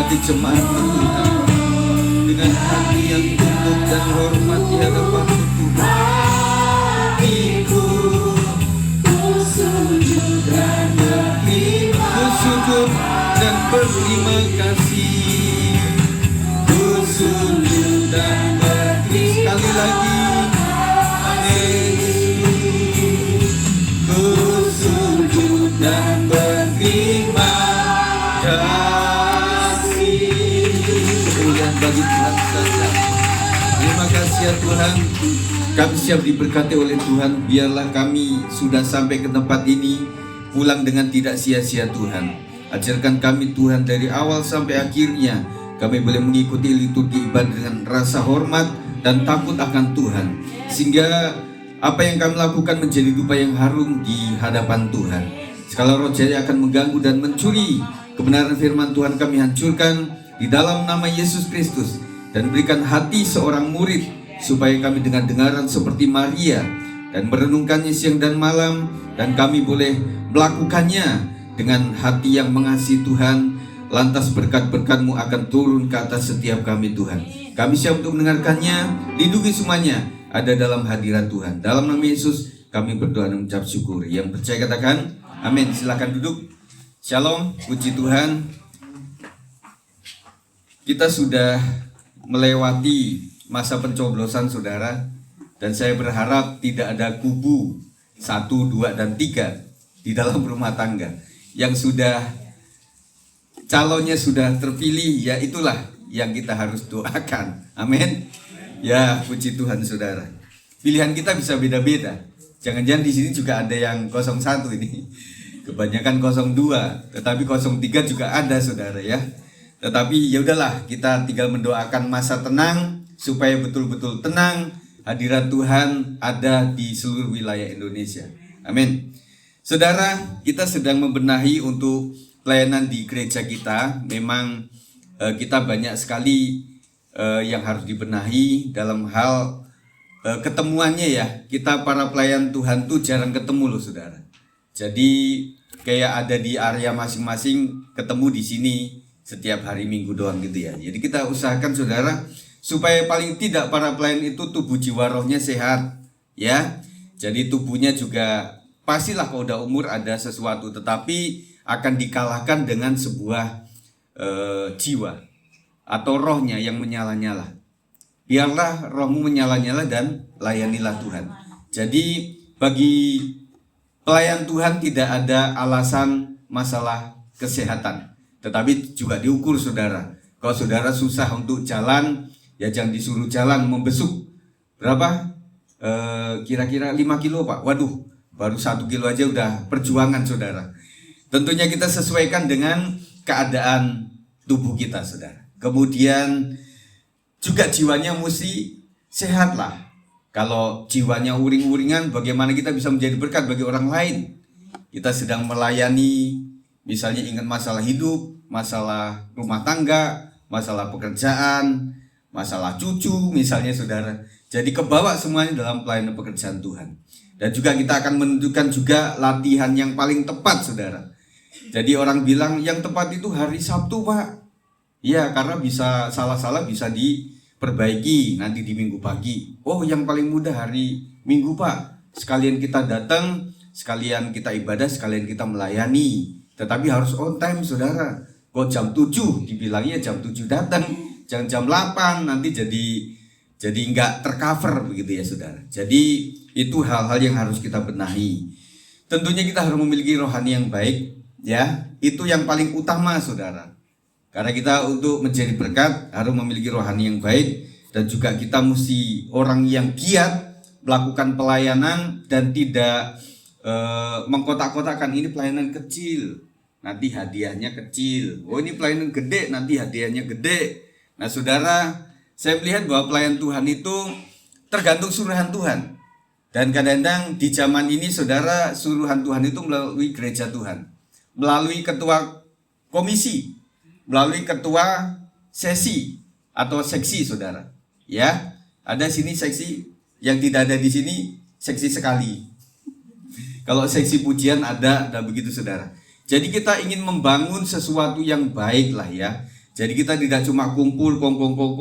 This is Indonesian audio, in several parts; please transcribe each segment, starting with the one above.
menikmati jemaat Tuhan dengan hati yang tunduk dan hormat di hadapan Tuhan. Sujud dan berterima kasih, sujud dan berterima sekali lagi, sujud dan berterima kasih. Kemuliaan bagi Tuhan saja. Terima kasih ya Tuhan, kami siap diberkati oleh Tuhan. Biarlah kami sudah sampai ke tempat ini pulang dengan tidak sia-sia Tuhan. Ajarkan kami Tuhan dari awal sampai akhirnya kami boleh mengikuti liturgi ibadah dengan rasa hormat dan takut akan Tuhan, sehingga apa yang kami lakukan menjadi dupa yang harum di hadapan Tuhan. Segala roh jahat akan mengganggu dan mencuri kebenaran firman Tuhan kami hancurkan di dalam nama Yesus Kristus, dan berikan hati seorang murid supaya kami dengar-dengaran seperti Maria dan merenungkannya siang dan malam, dan kami boleh melakukannya dengan hati yang mengasihi Tuhan. Lantas berkat-berkat-Mu akan turun ke atas setiap kami Tuhan. Kami siap untuk mendengarkannya. Lindungi semuanya ada dalam hadirat Tuhan. Dalam nama Yesus kami berdoa dan mengucap syukur. Yang percaya katakan amin. Silakan duduk. Shalom, puji Tuhan. Kita sudah melewati masa pencoblosan saudara, dan saya berharap tidak ada kubu 1, 2, dan 3 di dalam rumah tangga yang sudah calonnya sudah terpilih. Ya itulah yang kita harus doakan. Amin. Ya puji Tuhan saudara. Pilihan kita bisa beda-beda. Jangan-jangan di sini juga ada yang 01 ini. Kebanyakan 02, tetapi 03 juga ada saudara ya. Tetapi ya udahlah, kita tinggal mendoakan masa tenang supaya betul-betul tenang. Hadirat Tuhan ada di seluruh wilayah Indonesia. Amin. Saudara, kita sedang membenahi untuk pelayanan di gereja kita. Memang kita banyak sekali yang harus dibenahi dalam hal ketemuannya ya. Kita para pelayan Tuhan tuh jarang ketemu loh saudara. Jadi kayak ada di area masing-masing, ketemu di sini setiap hari Minggu doang gitu ya. Jadi kita usahakan saudara supaya paling tidak para pelayan itu tubuh jiwa rohnya sehat ya. Jadi tubuhnya juga pastilah kalau udah umur ada sesuatu, tetapi akan dikalahkan dengan sebuah jiwa atau rohnya yang menyala-nyala. Biarlah rohmu menyala-nyala dan layanilah Tuhan. Jadi bagi pelayan Tuhan tidak ada alasan masalah kesehatan, tetapi juga diukur saudara. Kalau saudara susah untuk jalan, ya jangan disuruh jalan membesuk. Berapa? Kira-kira 5 kilo Pak. Waduh, baru 1 kilo aja udah perjuangan saudara. Tentunya kita sesuaikan dengan keadaan tubuh kita saudara. Kemudian juga jiwanya mesti sehat lah. Kalau jiwanya uring-uringan, bagaimana kita bisa menjadi berkat bagi orang lain? Kita sedang melayani, misalnya ingat masalah hidup, masalah rumah tangga, masalah pekerjaan, masalah cucu misalnya saudara. Jadi kebawa semuanya dalam pelayanan pekerjaan Tuhan. Dan juga kita akan menentukan juga latihan yang paling tepat saudara. Jadi orang bilang yang tepat itu hari Sabtu Pak. Ya karena bisa salah-salah bisa diperbaiki nanti di Minggu pagi. Oh yang paling mudah hari Minggu Pak. Sekalian kita datang, sekalian kita ibadah, sekalian kita melayani. Tetapi harus on time saudara. Kok jam 7 dibilangnya jam 7 datang, jangan jam 8 nanti jadi nggak tercover begitu ya saudara. Jadi itu hal-hal yang harus kita benahi. Tentunya kita harus memiliki rohani yang baik ya. Itu yang paling utama saudara. Karena kita untuk menjadi berkat harus memiliki rohani yang baik, dan juga kita mesti orang yang giat melakukan pelayanan dan tidak mengkotak-kotakan ini pelayanan kecil, nanti hadiahnya kecil. Oh ini pelayanan gede, nanti hadiahnya gede. Nah saudara, saya melihat bahwa pelayan Tuhan itu tergantung suruhan Tuhan. Dan kadang-kadang di zaman ini saudara, suruhan Tuhan itu melalui gereja Tuhan, melalui ketua komisi, melalui ketua sesi atau seksi saudara. Ya, ada sini seksi, yang tidak ada di sini seksi sekali. Kalau seksi pujian ada begitu saudara. Jadi kita ingin membangun sesuatu yang baik lah ya. Jadi kita tidak cuma kumpul kongko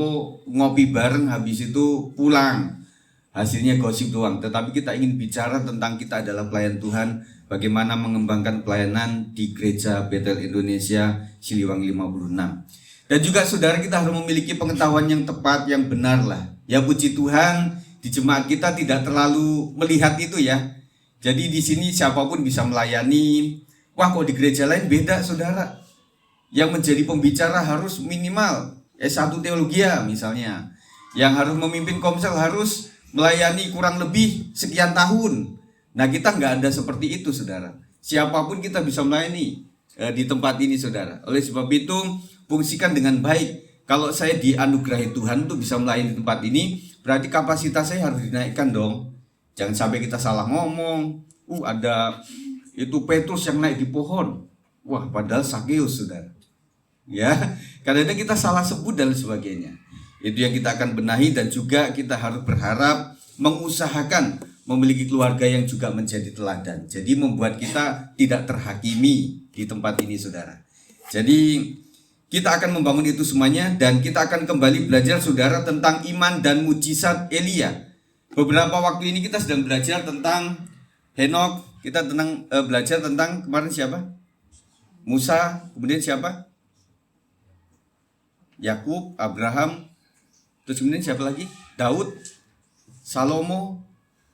ngopi bareng habis itu pulang. Hasilnya gosip doang, tetapi kita ingin bicara tentang kita adalah pelayan Tuhan, bagaimana mengembangkan pelayanan di Gereja Betel Indonesia Siliwangi 56. Dan juga saudara, kita harus memiliki pengetahuan yang tepat, yang benar lah. Ya puji Tuhan, di jemaat kita tidak terlalu melihat itu ya. Jadi di sini siapapun bisa melayani. Wah, kok di gereja lain beda saudara. Yang menjadi pembicara harus minimal S1 teologi misalnya. Yang harus memimpin komsel harus melayani kurang lebih sekian tahun. Nah, kita nggak ada seperti itu saudara. Siapapun kita bisa melayani di tempat ini saudara. Oleh sebab itu fungsikan dengan baik. Kalau saya dianugerahi Tuhan untuk bisa melayani di tempat ini, berarti kapasitas saya harus dinaikkan dong. Jangan sampai kita salah ngomong. Ada itu Petrus yang naik di pohon. Wah, padahal Sakeus saudara. Ya, kadang-kadang kita salah sebut dan sebagainya. Itu yang kita akan benahi, dan juga kita harus berharap mengusahakan memiliki keluarga yang juga menjadi teladan. Jadi membuat kita tidak terhakimi di tempat ini saudara. Jadi kita akan membangun itu semuanya, dan kita akan kembali belajar saudara tentang iman dan mujizat Elia. Beberapa waktu ini kita sedang belajar tentang Henokh. Kita belajar tentang kemarin siapa? Musa, kemudian siapa? Yakub, Abraham, terus kemudian siapa lagi? Daud, Salomo.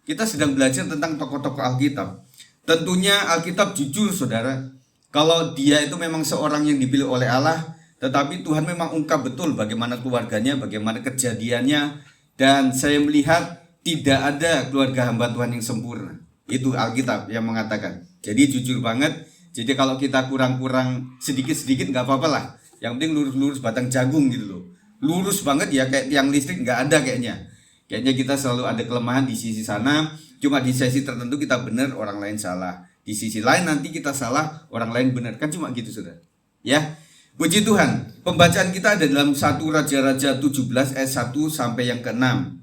Kita sedang belajar tentang tokoh-tokoh Alkitab. Tentunya Alkitab jujur saudara. Kalau dia itu memang seorang yang dipilih oleh Allah, tetapi Tuhan memang ungkap betul bagaimana keluarganya, bagaimana kejadiannya. Dan saya melihat tidak ada keluarga hamba Tuhan yang sempurna. Itu Alkitab yang mengatakan. Jadi jujur banget. Jadi kalau kita kurang-kurang sedikit-sedikit gak apa-apa lah. Yang penting lurus-lurus batang jagung gitu loh. Lurus banget ya, kayak tiang listrik gak ada kayaknya. Kayaknya kita selalu ada kelemahan di sisi sana. Cuma di sesi tertentu kita benar, orang lain salah. Di sisi lain nanti kita salah, orang lain benar. Kan cuma gitu saudara. Ya, puji Tuhan. Pembacaan kita ada dalam 1 Raja-Raja 17 ayat 1 sampai yang ke-6.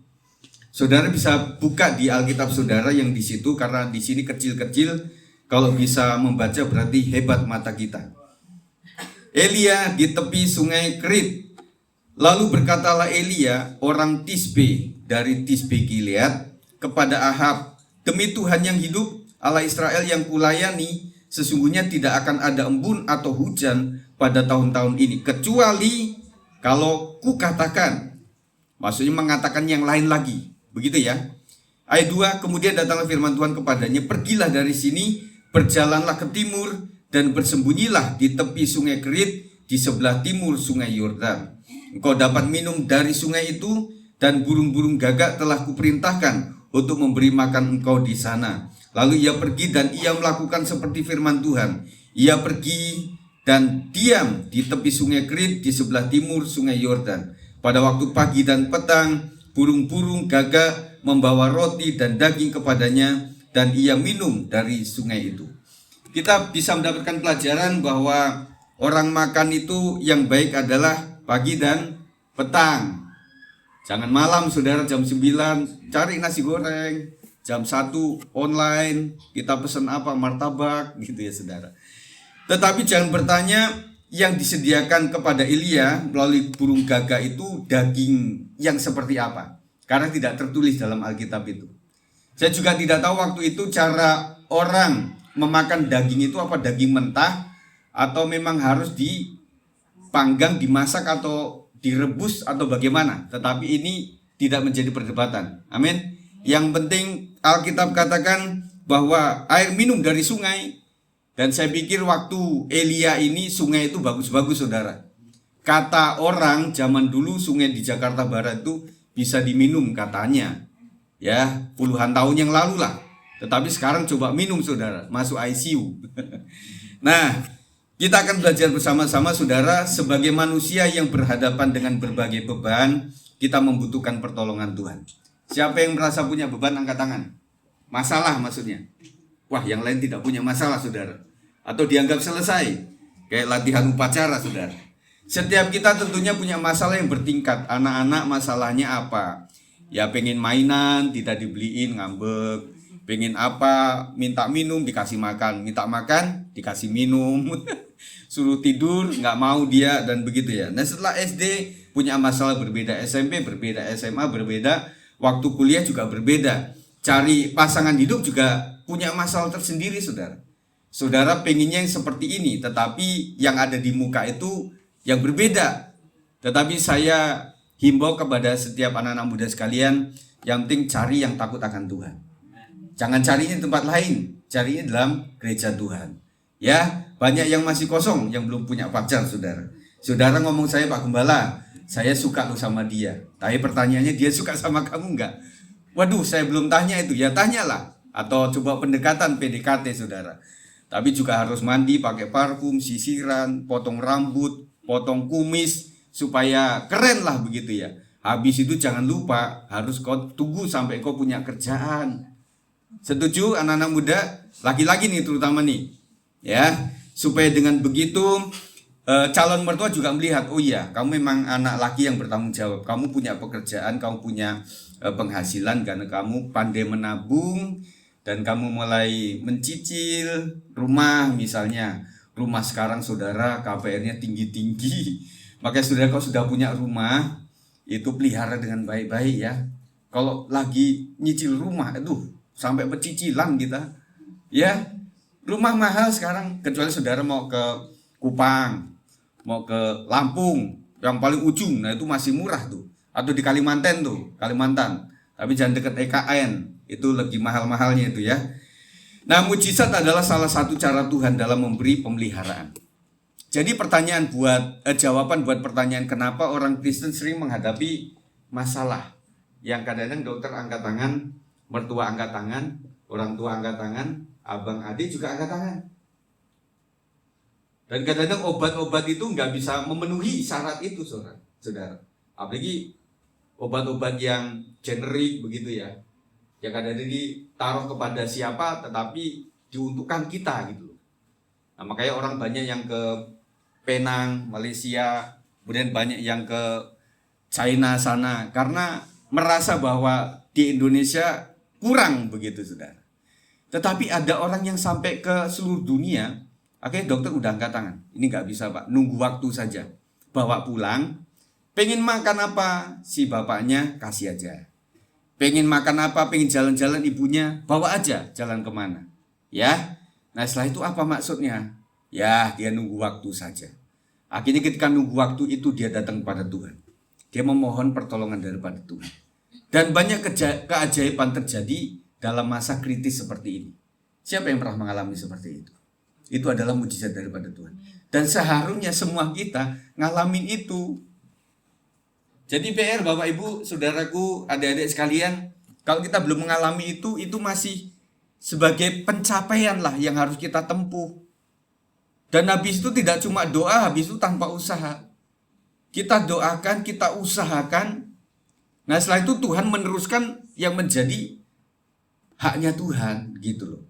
Saudara bisa buka di Alkitab saudara yang di situ, karena di sini kecil-kecil. Kalau bisa membaca berarti hebat mata kita. Elia di tepi sungai Kerit. Lalu berkatalah Elia, orang Tisbe dari Tisbe Gilead, kepada Ahab, demi Tuhan yang hidup, Allah Israel yang kulayani, sesungguhnya tidak akan ada embun atau hujan pada tahun-tahun ini, kecuali kalau kukatakan. Maksudnya mengatakan yang lain lagi. Begitu ya. Ayat 2, kemudian datanglah firman Tuhan kepadanya, pergilah dari sini, berjalanlah ke timur, dan bersembunyilah di tepi sungai Kerit, di sebelah timur sungai Yordan. Engkau dapat minum dari sungai itu, dan burung-burung gagak telah kuperintahkan untuk memberi makan engkau di sana. Lalu ia pergi dan ia melakukan seperti firman Tuhan. Ia pergi dan diam di tepi sungai Kerit di sebelah timur sungai Yordan. Pada waktu pagi dan petang, burung-burung gagak membawa roti dan daging kepadanya, dan ia minum dari sungai itu. Kita bisa mendapatkan pelajaran bahwa orang makan itu yang baik adalah pagi dan petang. Jangan malam saudara, jam 9 cari nasi goreng, jam 1 online kita pesan apa, martabak gitu ya saudara. Tetapi jangan bertanya yang disediakan kepada Elia melalui burung gagak itu daging yang seperti apa, karena tidak tertulis dalam Alkitab itu. Saya juga tidak tahu waktu itu cara orang memakan daging itu, apa daging mentah atau memang harus dipanggang, dimasak atau direbus atau bagaimana. Tetapi ini tidak menjadi perdebatan. Amin. Yang penting Alkitab katakan bahwa air minum dari sungai. Dan saya pikir waktu Elia ini sungai itu bagus-bagus saudara. Kata orang zaman dulu sungai di Jakarta Barat itu bisa diminum katanya. Ya, puluhan tahun yang lalu lah. Tetapi sekarang coba minum saudara, masuk ICU. Nah, kita akan belajar bersama-sama saudara. Sebagai manusia yang berhadapan dengan berbagai beban, kita membutuhkan pertolongan Tuhan. Siapa yang merasa punya beban, angkat tangan. Masalah maksudnya. Wah, yang lain tidak punya masalah saudara, atau dianggap selesai. Kayak latihan upacara saudara. Setiap kita tentunya punya masalah yang bertingkat. Anak-anak masalahnya apa? Ya pengen mainan, tidak dibeliin, ngambek. Pengen apa, minta minum, dikasih makan. Minta makan, dikasih minum. Suruh tidur, nggak mau dia, dan begitu ya. Nah setelah SD punya masalah berbeda, SMP berbeda, SMA berbeda, waktu kuliah juga berbeda. Cari pasangan hidup juga punya masalah tersendiri, saudara. Saudara pengennya yang seperti ini, tetapi yang ada di muka itu yang berbeda. Tetapi saya himbau kepada setiap anak-anak muda sekalian, yang penting cari yang takut akan Tuhan. Jangan carinya di tempat lain, carinya dalam gereja Tuhan. Ya, banyak yang masih kosong, yang belum punya pacar, saudara. Saudara ngomong, saya Pak Gembala, saya suka loh sama dia. Tapi pertanyaannya, dia suka sama kamu enggak? Waduh, saya belum tanya itu. Ya tanyalah. Atau coba pendekatan PDKT, saudara. Tapi juga harus mandi, pakai parfum, sisiran, potong rambut, potong kumis, supaya keren lah begitu ya. Habis itu jangan lupa, harus kau tunggu sampai kau punya kerjaan. Setuju anak-anak muda? Laki-laki nih terutama nih. Ya, supaya dengan begitu calon mertua juga melihat, oh iya, kamu memang anak laki yang bertanggung jawab. Kamu punya pekerjaan, kamu punya penghasilan karena kamu pandai menabung dan kamu mulai mencicil rumah misalnya. Rumah sekarang saudara KPR-nya tinggi-tinggi. Makanya saudara kalau sudah punya rumah, itu pelihara dengan baik-baik ya. Kalau lagi nyicil rumah, aduh, sampai pecicilan kita. Ya, rumah mahal sekarang, kecuali saudara mau ke Kupang, mau ke Lampung, yang paling ujung, nah itu masih murah tuh. Atau di Kalimantan tuh, Kalimantan. Tapi jangan deket EKN, itu lagi mahal-mahalnya itu ya. Nah, mujizat adalah salah satu cara Tuhan dalam memberi pemeliharaan. Jadi jawaban buat pertanyaan kenapa orang Kristen sering menghadapi masalah. Yang kadang-kadang dokter angkat tangan, mertua angkat tangan, orang tua angkat tangan, abang adik juga angkat tangan. Dan kadang-kadang obat-obat itu nggak bisa memenuhi syarat itu, saudara. Apalagi obat-obat yang generik begitu ya. Yang kadang-kadang ditaruh kepada siapa, tetapi diuntukkan kita gitu. Nah, makanya orang banyak yang ke Penang, Malaysia, kemudian banyak yang ke China sana, karena merasa bahwa di Indonesia kurang begitu, saudara. Tetapi ada orang yang sampai ke seluruh dunia. Oke, dokter udah angkat tangan. Ini nggak bisa Pak, nunggu waktu saja. Bawa pulang, pengen makan apa, si bapaknya kasih aja. Pengen makan apa, pengen jalan-jalan ibunya, bawa aja, jalan kemana. Ya, nah setelah itu apa maksudnya? Ya, dia nunggu waktu saja. Akhirnya ketika nunggu waktu itu dia datang kepada Tuhan. Dia memohon pertolongan daripada Tuhan. Dan banyak keajaiban terjadi dalam masa kritis seperti ini. Siapa yang pernah mengalami seperti itu? Itu adalah mujizat daripada Tuhan. Dan seharusnya semua kita ngalamin itu. Jadi PR Bapak Ibu, saudaraku, adik-adik sekalian, kalau kita belum mengalami itu masih sebagai pencapaian lah yang harus kita tempuh. Dan habis itu tidak cuma doa, habis itu tanpa usaha. Kita doakan, kita usahakan. Nah setelah itu Tuhan meneruskan yang menjadi haknya Tuhan gitu loh.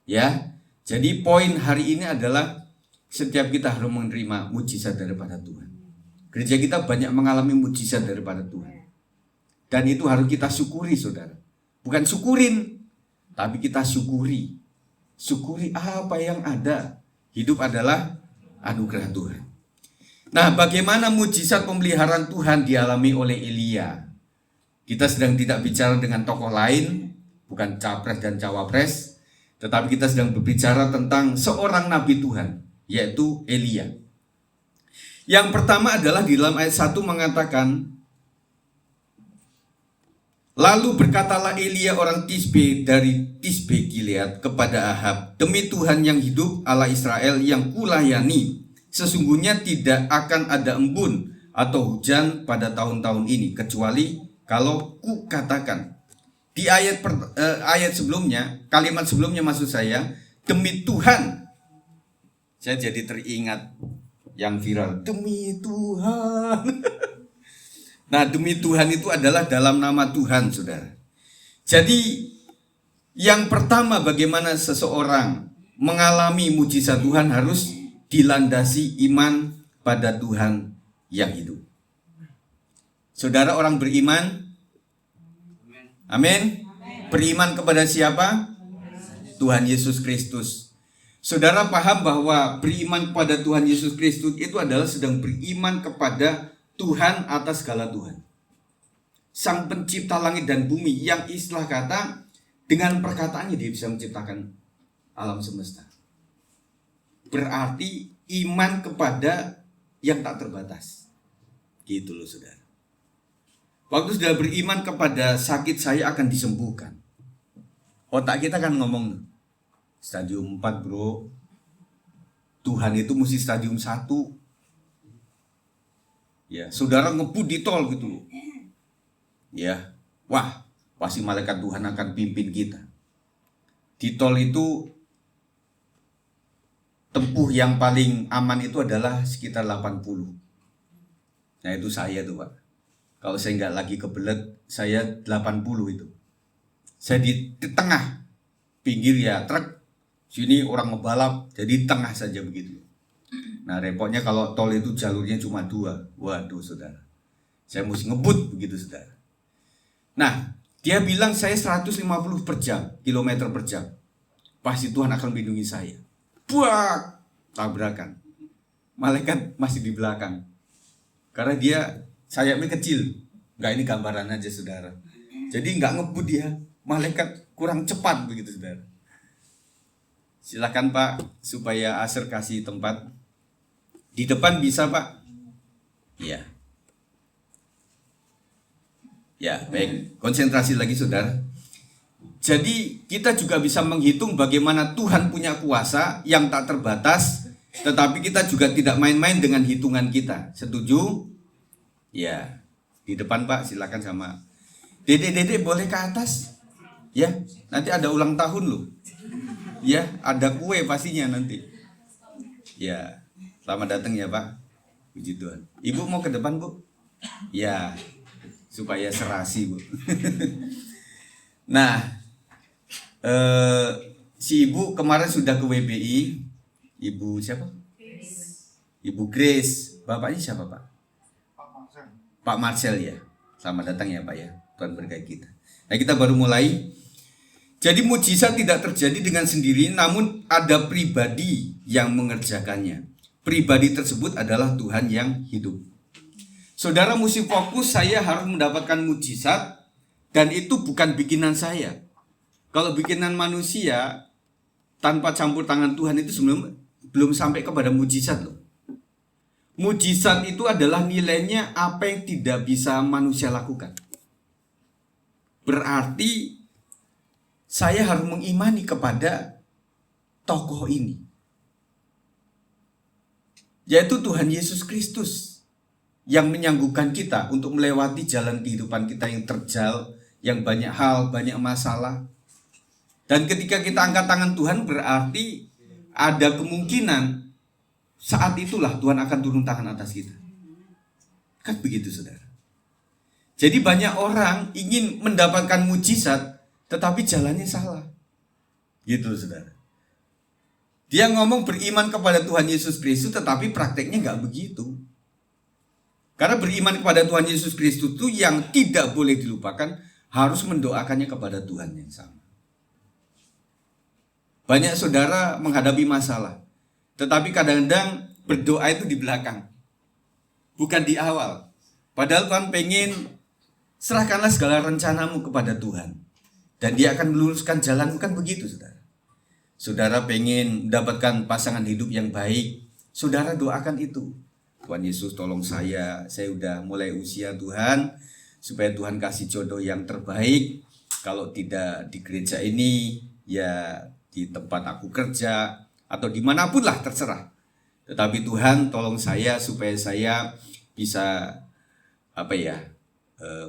Ya, jadi poin hari ini adalah setiap kita harus menerima mujizat daripada Tuhan. Gereja kita banyak mengalami mujizat daripada Tuhan. Dan itu harus kita syukuri, saudara. Bukan syukurin, tapi kita syukuri. Syukuri apa yang ada. Hidup adalah anugerah Tuhan. Nah, bagaimana mujizat pemeliharaan Tuhan dialami oleh Elia? Kita sedang tidak bicara dengan tokoh lain, bukan capres dan cawapres, tetapi kita sedang berbicara tentang seorang nabi Tuhan, yaitu Elia. Yang pertama adalah di dalam ayat 1 mengatakan, lalu berkatalah Elia orang Tisbe dari Tisbe Gilead kepada Ahab, demi Tuhan yang hidup Allah Israel yang kulayani, sesungguhnya tidak akan ada embun atau hujan pada tahun-tahun ini, kecuali kalau ku katakan. Di ayat sebelumnya, kalimat sebelumnya maksud saya, demi Tuhan. Saya jadi teringat yang viral, demi Tuhan. Nah, demi Tuhan itu adalah dalam nama Tuhan, saudara. Jadi yang pertama, bagaimana seseorang mengalami mujizat Tuhan harus dilandasi iman pada Tuhan yang hidup. Saudara orang beriman? Amin. Beriman kepada siapa? Tuhan Yesus Kristus. Saudara paham bahwa beriman kepada Tuhan Yesus Kristus itu adalah sedang beriman kepada Tuhan atas segala Tuhan, Sang Pencipta langit dan bumi, yang istilah kata dengan perkataannya dia bisa menciptakan alam semesta. Berarti iman kepada yang tak terbatas. Gitu loh saudara. Waktu sudah beriman kepada sakit saya akan disembuhkan, otak kita kan ngomong stadium 4 bro, Tuhan itu mesti stadium 1. Ya, saudara ngebut di tol gitu loh. Ya, wah, pasti malaikat Tuhan akan pimpin kita. Di tol itu tempuh yang paling aman itu adalah sekitar 80. Nah itu saya tuh Pak. Kalau saya nggak lagi kebelet, saya 80 itu. Saya di tengah, pinggir ya truk, sini orang ngebalap, jadi tengah saja begitu. Nah repotnya kalau tol itu jalurnya cuma 2. Waduh saudara, saya mesti ngebut begitu saudara. Nah dia bilang saya 150 per jam, kilometer per jam. Pasti Tuhan akan melindungi saya. Buak, tabrakan. Malaikat masih di belakang. Karena dia sayapnya kecil. Enggak, ini gambaran aja saudara. Jadi enggak ngebut dia. Malaikat kurang cepat begitu saudara. Silakan Pak, supaya Aser kasih tempat. Di depan bisa Pak? Iya. Ya baik, konsentrasi lagi saudara. Jadi kita juga bisa menghitung bagaimana Tuhan punya kuasa yang tak terbatas, tetapi kita juga tidak main-main dengan hitungan kita. Setuju? Ya, di depan Pak, silakan sama Dede boleh ke atas? Ya, nanti ada ulang tahun loh. Ya, ada kue pastinya nanti. Ya, selamat datang ya Pak. Puji Tuhan. Ibu mau ke depan Bu? Ya, supaya serasi Bu. Nah, si ibu kemarin sudah ke WBI. Ibu siapa? Ibu Grace. Bapaknya siapa Pak? Pak Marcel ya. Selamat datang ya Pak ya. Tuhan berkati kita. Nah kita baru mulai. Jadi mujizat tidak terjadi dengan sendiri, namun ada pribadi yang mengerjakannya. Pribadi tersebut adalah Tuhan yang hidup. Saudara mesti fokus, saya harus mendapatkan mujizat, dan itu bukan bikinan saya. Kalau bikinan manusia tanpa campur tangan Tuhan itu sebelum belum sampai kepada mujizat loh. Mujizat itu adalah nilainya apa yang tidak bisa manusia lakukan. Berarti saya harus mengimani kepada tokoh ini, yaitu Tuhan Yesus Kristus, yang menyanggupkan kita untuk melewati jalan kehidupan kita yang terjal, yang banyak hal, banyak masalah. Dan ketika kita angkat tangan Tuhan, berarti ada kemungkinan saat itulah Tuhan akan turun tangan atas kita. Kan begitu saudara. Jadi banyak orang ingin mendapatkan mujizat, tetapi jalannya salah. Gitu saudara. Dia ngomong beriman kepada Tuhan Yesus Kristus, tetapi prakteknya gak begitu. Karena beriman kepada Tuhan Yesus Kristus itu yang tidak boleh dilupakan, harus mendoakannya kepada Tuhan yang sama. Banyak saudara menghadapi masalah, tetapi kadang-kadang berdoa itu di belakang, bukan di awal. Padahal Tuhan pengen, serahkanlah segala rencanamu kepada Tuhan, dan Dia akan meluruskan jalanmu, kan begitu saudara. Saudara pengen mendapatkan pasangan hidup yang baik, saudara doakan itu. Tuhan Yesus tolong saya udah mulai usia Tuhan, supaya Tuhan kasih jodoh yang terbaik. Kalau tidak di gereja ini, ya di tempat aku kerja, atau dimanapun lah terserah. Tetapi Tuhan tolong saya supaya saya bisa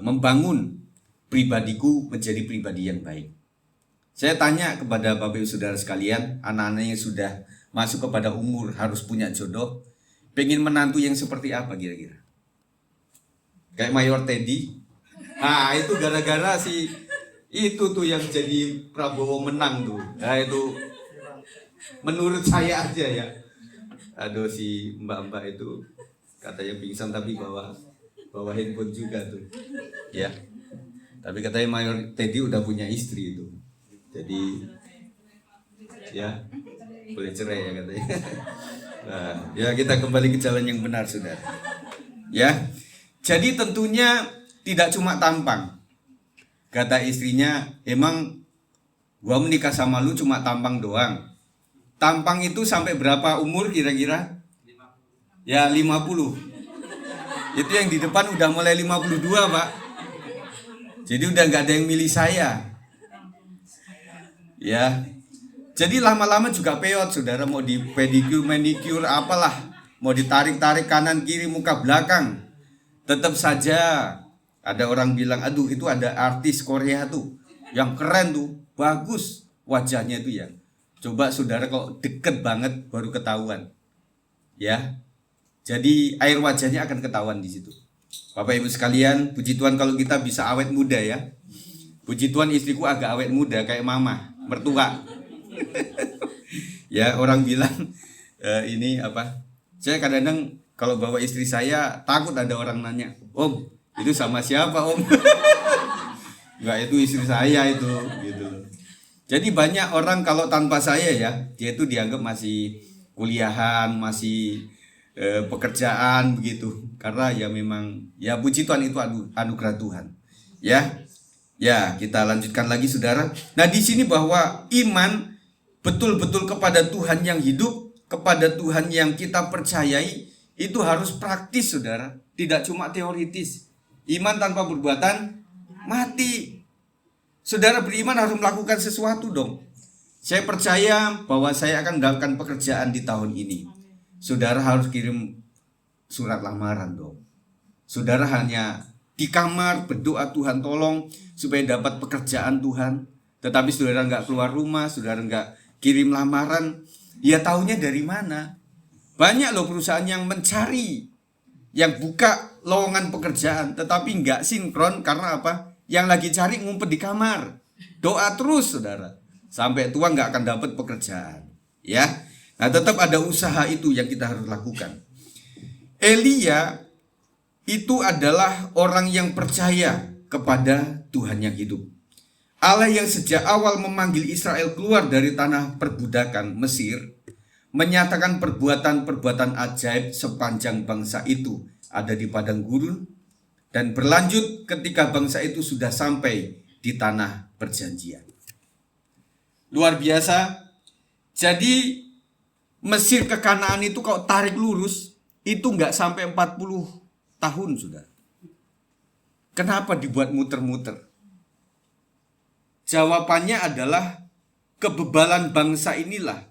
membangun pribadiku menjadi pribadi yang baik. Saya tanya kepada Bapak Ibu Saudara sekalian, anak-anaknya sudah masuk kepada umur harus punya jodoh, pengen menantu yang seperti apa kira-kira? Kayak Mayor Teddy? Nah itu gara-gara si itu tuh yang jadi Prabowo menang tuh. Nah itu menurut saya aja ya. Aduh si mbak-mbak itu katanya pingsan tapi bawa handphone juga tuh. Ya. Tapi katanya Mayor Teddy udah punya istri itu. Jadi ya Boleh cerai ya katanya. Nah, ya kita kembali ke jalan yang benar, saudara. Ya, jadi tentunya tidak cuma tampang. Kata istrinya, emang gua menikah sama lu cuma tampang doang. Tampang itu sampai berapa umur kira-kira? Ya 50. Itu yang di depan udah mulai 52, Pak. Jadi udah nggak ada yang milih saya. Ya. Jadi lama-lama juga peot, saudara, mau di pedicure, manicure, apalah, mau ditarik-tarik kanan kiri muka belakang, tetap saja ada orang bilang, aduh itu ada artis Korea tuh, yang keren tuh, bagus wajahnya itu ya. Coba saudara kok deket banget baru ketahuan, ya. Jadi air wajahnya akan ketahuan di situ. Bapak Ibu sekalian, puji Tuhan kalau kita bisa awet muda ya. Puji Tuhan istriku agak awet muda kayak mama, mertua. Ya orang bilang ini apa? Saya kadang-kadang kalau bawa istri saya takut ada orang nanya, Om itu sama siapa Om? Enggak, itu istri saya itu, gitu. Jadi banyak orang kalau tanpa saya ya, dia itu dianggap masih kuliahan, masih pekerjaan begitu. Karena ya memang ya puji Tuhan itu anugerah Tuhan. Ya kita lanjutkan lagi saudara. Nah di sini bahwa iman betul-betul kepada Tuhan yang hidup, kepada Tuhan yang kita percayai, itu harus praktis saudara, tidak cuma teoritis. Iman tanpa perbuatan mati. Saudara beriman harus melakukan sesuatu dong. Saya percaya bahwa saya akan mendapatkan pekerjaan di tahun ini. Saudara harus kirim surat lamaran dong. Saudara hanya di kamar berdoa, Tuhan tolong supaya dapat pekerjaan Tuhan. Tetapi saudara nggak keluar rumah, saudara nggak kirim lamaran, ya taunya dari mana? Banyak loh perusahaan yang mencari, yang buka lowongan pekerjaan, tetapi nggak sinkron. Karena apa? Yang lagi cari ngumpet di kamar, doa terus saudara, sampai tua nggak akan dapat pekerjaan. Ya, nah tetap ada usaha itu yang kita harus lakukan. Elia itu adalah orang yang percaya kepada Tuhan yang hidup. Allah yang sejak awal memanggil Israel keluar dari tanah perbudakan Mesir, menyatakan perbuatan-perbuatan ajaib sepanjang bangsa itu ada di padang gurun, dan berlanjut ketika bangsa itu sudah sampai di tanah perjanjian. Luar biasa. Jadi Mesir ke Kanaan itu kalau tarik lurus itu nggak sampai 40 tahun sudah. Kenapa dibuat muter-muter? Jawabannya adalah kebebalan bangsa inilah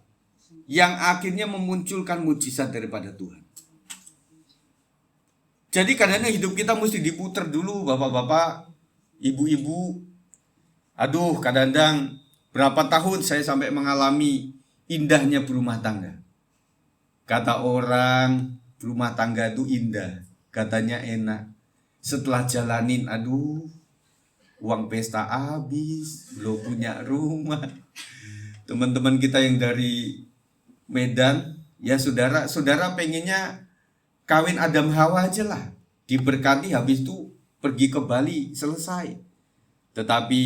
yang akhirnya memunculkan mujizat daripada Tuhan. Jadi kadang-kadang hidup kita mesti diputer dulu, bapak-bapak, ibu-ibu. Aduh, kadang-kadang berapa tahun saya sampai mengalami indahnya berumah tangga. Kata orang, berumah tangga itu indah, katanya enak. Setelah jalanin, aduh, uang pesta habis, belum punya rumah. Teman-teman kita yang dari Medan, ya saudara pengennya kawin Adam Hawa aja lah, diberkati habis itu pergi ke Bali, selesai. Tetapi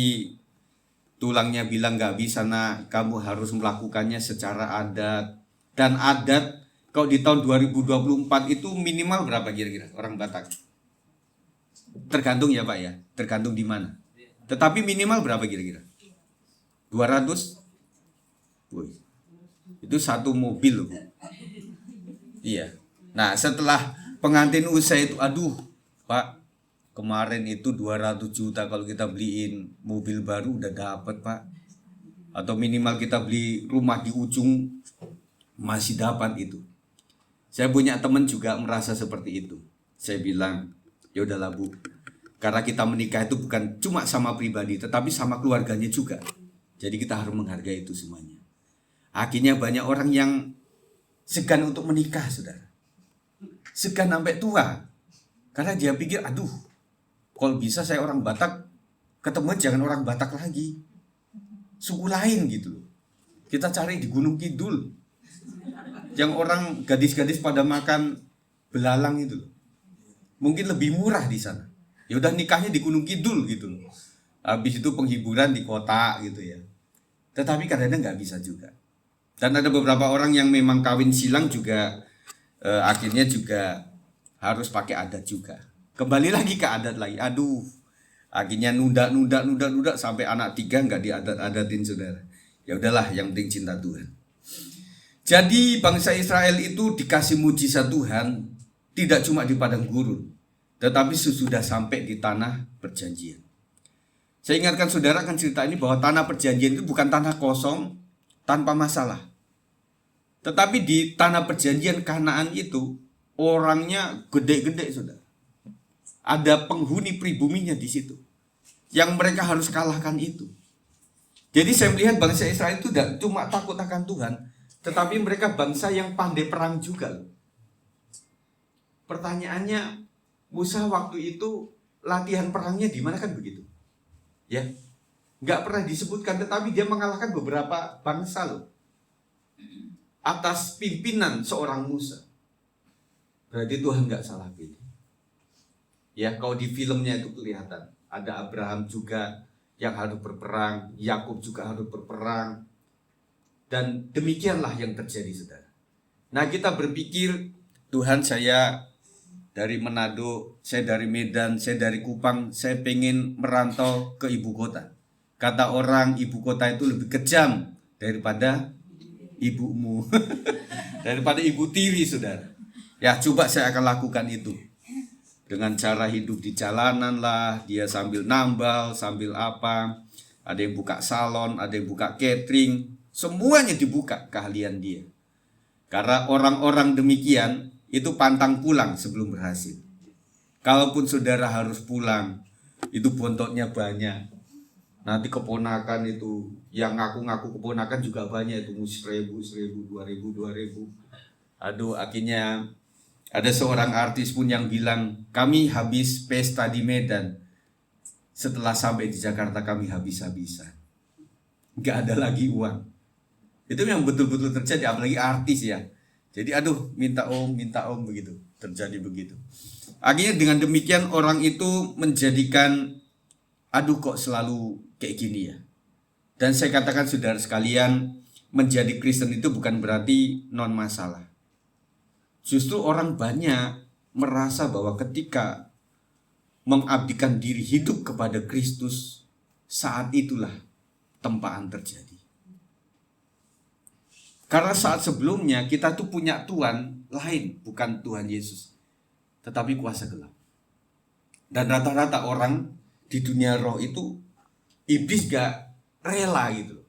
tulangnya bilang gak bisa nak, kamu harus melakukannya secara adat. Dan adat kalau di tahun 2024 itu minimal berapa kira-kira orang Batak? Tergantung ya Pak ya, tergantung di mana. Tetapi minimal berapa kira-kira? 200? Woy, itu satu mobil loh. Iya. Nah setelah pengantin usai itu, aduh Pak, kemarin itu 200 juta kalau kita beliin mobil baru udah dapat Pak. Atau minimal kita beli rumah di ujung masih dapat itu. Saya punya teman juga merasa seperti itu. Saya bilang, ya udahlah Bu, karena kita menikah itu bukan cuma sama pribadi, tetapi sama keluarganya juga. Jadi kita harus menghargai itu semuanya. Akhirnya banyak orang yang segan untuk menikah, saudara. Segan sampai tua. Karena dia pikir, aduh, kalau bisa saya orang Batak, ketemu jangan orang Batak lagi. Suku lain gitu loh. Kita cari di Gunung Kidul. Yang orang gadis-gadis pada makan belalang itu loh. Mungkin lebih murah di sana. Ya udah nikahnya di Gunung Kidul gitu loh. Habis itu penghiburan di kota gitu ya. Tetapi kadang-kadang nggak bisa juga. Dan ada beberapa orang yang memang kawin silang juga akhirnya juga harus pakai adat juga. Kembali lagi ke adat lagi. Aduh, akhirnya nunda sampai anak 3 nggak diadat-adatin saudara. Ya udahlah, yang penting cinta Tuhan. Jadi bangsa Israel itu dikasih mujizat Tuhan tidak cuma di padang gurun, tetapi sesudah sampai di tanah perjanjian. Saya ingatkan saudara akan cerita ini bahwa tanah perjanjian itu bukan tanah kosong tanpa masalah. Tetapi di tanah perjanjian Kanaan itu orangnya gede-gede saudara. Ada penghuni pribuminya di situ yang mereka harus kalahkan itu. Jadi saya melihat bangsa Israel itu tidak cuma takut akan Tuhan, tetapi mereka bangsa yang pandai perang juga. Pertanyaannya, Musa waktu itu latihan perangnya di mana kan begitu? Ya, nggak pernah disebutkan, tetapi dia mengalahkan beberapa bangsa loh. Atas pimpinan seorang Musa. Berarti Tuhan nggak salah pilih. Ya, kalau di filmnya itu kelihatan ada Abraham juga yang harus berperang, Yakub juga harus berperang, dan demikianlah yang terjadi saudara. Nah, kita berpikir, Tuhan, saya dari Manado, saya dari Medan, saya dari Kupang, saya pengen merantau ke ibu kota. Kata orang ibu kota itu lebih kejam daripada ibumu, daripada ibu tiri saudara. Ya, coba saya akan lakukan itu. Dengan cara hidup di jalanan lah, dia sambil nambal, sambil apa. Ada yang buka salon, ada yang buka catering. Semuanya dibuka keahlian dia. Karena orang-orang demikian itu pantang pulang sebelum berhasil. Kalaupun saudara harus pulang, itu bontotnya banyak. Nanti keponakan itu, yang ngaku-ngaku keponakan juga banyak itu, 1.000, 2.000. Aduh, akhirnya ada seorang artis pun yang bilang, kami habis pesta di Medan, setelah sampai di Jakarta kami habis-habisan. Gak ada lagi uang. Itu yang betul-betul terjadi, apalagi artis ya. Jadi aduh, minta om begitu, terjadi begitu. Akhirnya dengan demikian orang itu menjadikan, aduh kok selalu kayak gini ya. Dan saya katakan saudara sekalian, menjadi Kristen itu bukan berarti non masalah. Justru orang banyak merasa bahwa ketika mengabdikan diri hidup kepada Kristus, saat itulah tempaan terjadi. Karena saat sebelumnya kita tuh punya Tuhan lain, bukan Tuhan Yesus, tetapi kuasa gelap. Dan rata-rata orang di dunia roh itu, iblis gak rela gitu.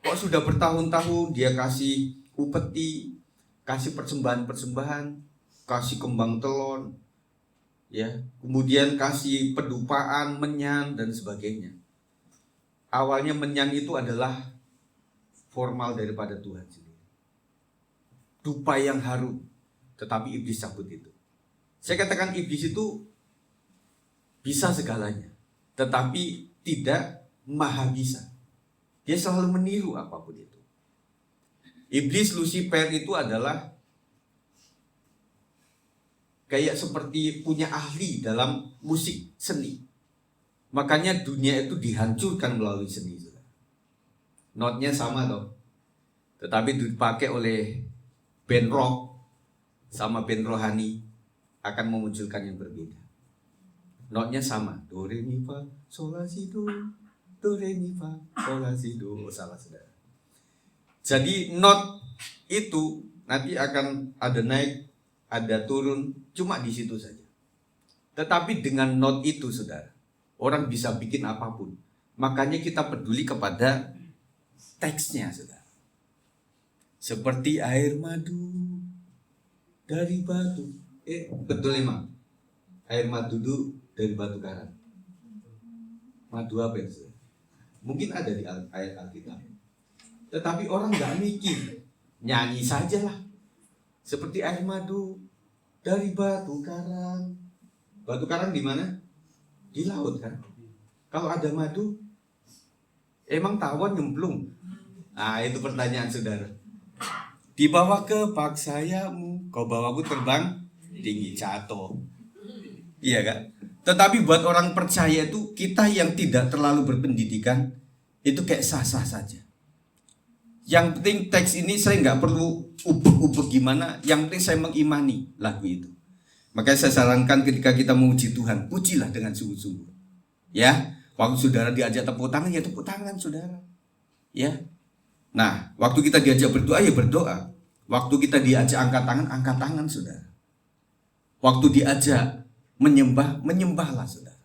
Kok sudah bertahun-tahun dia kasih upeti, kasih persembahan-persembahan, kasih kembang telon, ya, kemudian kasih pedupaan, menyan dan sebagainya. Awalnya menyan itu adalah formal daripada Tuhan sendiri. Dupa yang harum, tetapi iblis cabut itu. Saya katakan iblis itu bisa segalanya, tetapi tidak maha bisa. Dia selalu meniru apapun itu. Iblis Lucifer itu adalah kayak seperti punya ahli dalam musik seni. Makanya dunia itu dihancurkan melalui seni. Notnya sama toh, tetapi dipakai oleh band rock sama band rohani akan memunculkan yang berbeda. Notnya sama, do re mi fa sol la si do, do re mi fa sol la si do. Oh, salah saudara. Jadi not itu nanti akan ada naik, ada turun, cuma di situ saja. Tetapi dengan not itu saudara, orang bisa bikin apapun. Makanya kita peduli kepada teksnya saudara. Seperti air madu dari batu. Betul emang. Air madu dari batu karang. Madu apa ya saudara? Mungkin ada di ayat Alkitab. Tetapi orang gak mikir, nyanyi sajalah. Seperti air madu dari batu karang. Batu karang di mana? Di laut kan. Kalau ada madu, emang tawon nyemplung. Nah, itu pertanyaan saudara. Dibawa ke paksayamu, kau bawaku terbang tinggi jatuh. Iya kan? Tetapi buat orang percaya itu, kita yang tidak terlalu berpendidikan, itu kayak sah-sah saja. Yang penting teks ini saya nggak perlu ubek-ubek gimana, yang penting saya mengimani lagu itu. Makanya saya sarankan ketika kita memuji Tuhan, pujilah dengan sungguh-sungguh. Ya, waktu saudara diajak tepuk tangan, ya tepuk tangan saudara. Ya. Nah, waktu kita diajak berdoa, ya berdoa. Waktu kita diajak angkat tangan saudara. Waktu diajak menyembah, menyembahlah saudara.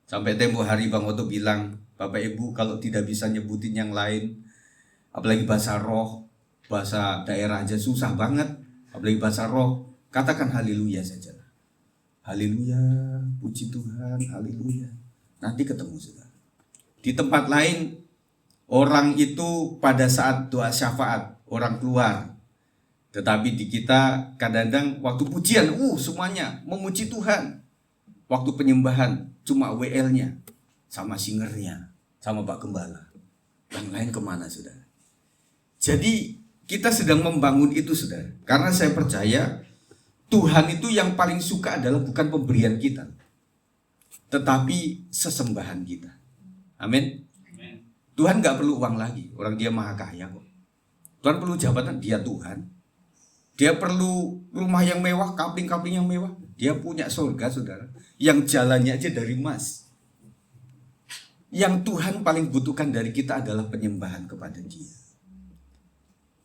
Sampai tempo hari Bang Oto bilang, Bapak Ibu kalau tidak bisa nyebutin yang lain, apalagi bahasa roh, bahasa daerah aja susah banget, apalagi bahasa roh, katakan haleluya saja. Haleluya, puji Tuhan, haleluya. Nanti ketemu saudara. Di tempat lain, orang itu pada saat doa syafaat, orang keluar. Tetapi di kita kadang-kadang waktu pujian, semuanya memuji Tuhan. Waktu penyembahan, cuma WL-nya, sama singernya, sama Pak Gembala. Yang lain kemana saudara? Jadi kita sedang membangun itu saudara. Karena saya percaya Tuhan itu yang paling suka adalah bukan pemberian kita, tetapi sesembahan kita. Amin. Tuhan gak perlu uang lagi. Orang dia maha kaya kok. Tuhan perlu jabatan, dia Tuhan. Dia perlu rumah yang mewah, kapling-kapling yang mewah. Dia punya surga saudara, yang jalannya aja dari emas. Yang Tuhan paling butuhkan dari kita adalah penyembahan kepada Dia.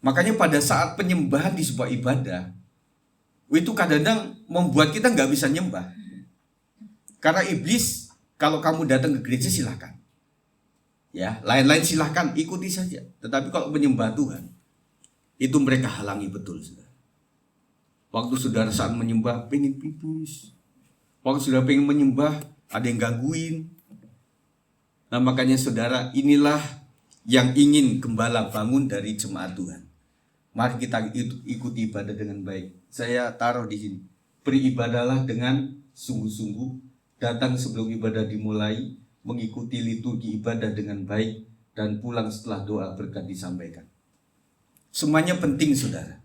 Makanya pada saat penyembahan di sebuah ibadah, itu kadang-kadang membuat kita nggak bisa nyembah. Karena iblis, kalau kamu datang ke gereja silahkan. Ya, lain-lain silahkan, ikuti saja. Tetapi kalau menyembah Tuhan, itu mereka halangi betul saudara. Waktu saudara saat menyembah pengen pipis, waktu saudara pengen menyembah ada yang gangguin. Nah makanya saudara, inilah yang ingin gembala bangun dari jemaat Tuhan. Mari kita ikuti ibadah dengan baik. Saya taruh di sini, beribadahlah dengan sungguh-sungguh, datang sebelum ibadah dimulai, mengikuti liturgi ibadah dengan baik, dan pulang setelah doa berkat disampaikan. Semuanya penting saudara.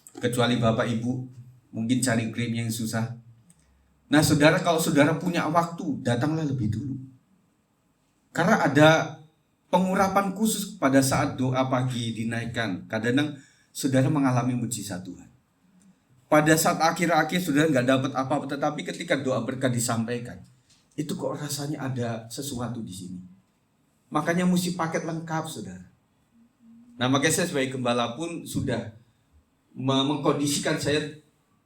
Kecuali Bapak Ibu mungkin cari krim yang susah. Nah saudara, kalau saudara punya waktu, datanglah lebih dulu. Karena ada pengurapan khusus pada saat doa pagi dinaikkan. Kadang-kadang saudara mengalami mujizat Tuhan. Pada saat akhir-akhir saudara nggak dapat apa-apa, tetapi ketika doa berkat disampaikan, itu kok rasanya ada sesuatu di sini. Makanya mesti paket lengkap saudara. Nah makanya saya sebagai gembala pun sudah mengkondisikan saya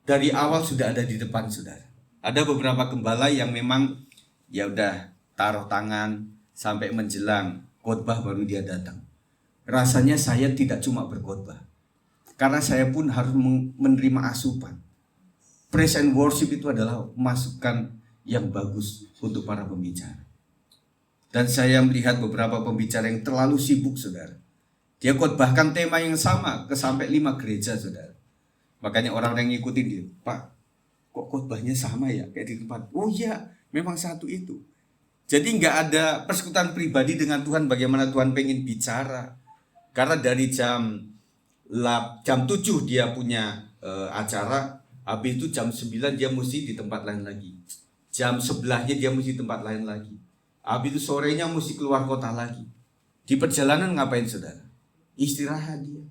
dari awal sudah ada di depan saudara. Ada beberapa gembala yang memang ya udah taruh tangan sampai menjelang khotbah baru dia datang. Rasanya saya tidak cuma berkhotbah, karena saya pun harus menerima asupan. Praise and worship itu adalah masukan yang bagus untuk para pembicara. Dan saya melihat beberapa pembicara yang terlalu sibuk saudara. Dia khotbahkan tema yang sama ke sampai 5 gereja saudara. Makanya orang-orang yang ngikutin dia, Pak, kok khotbahnya sama ya kayak di tempat. Oh iya, memang satu itu. Jadi nggak ada persekutuan pribadi dengan Tuhan. Bagaimana Tuhan pengen bicara. Karena dari jam 7 dia punya acara. Habis itu jam 9 dia mesti di tempat lain lagi. Jam sebelahnya dia mesti di tempat lain lagi. Habis itu sorenya mesti keluar kota lagi. Di perjalanan ngapain saudara? Istirahat dia,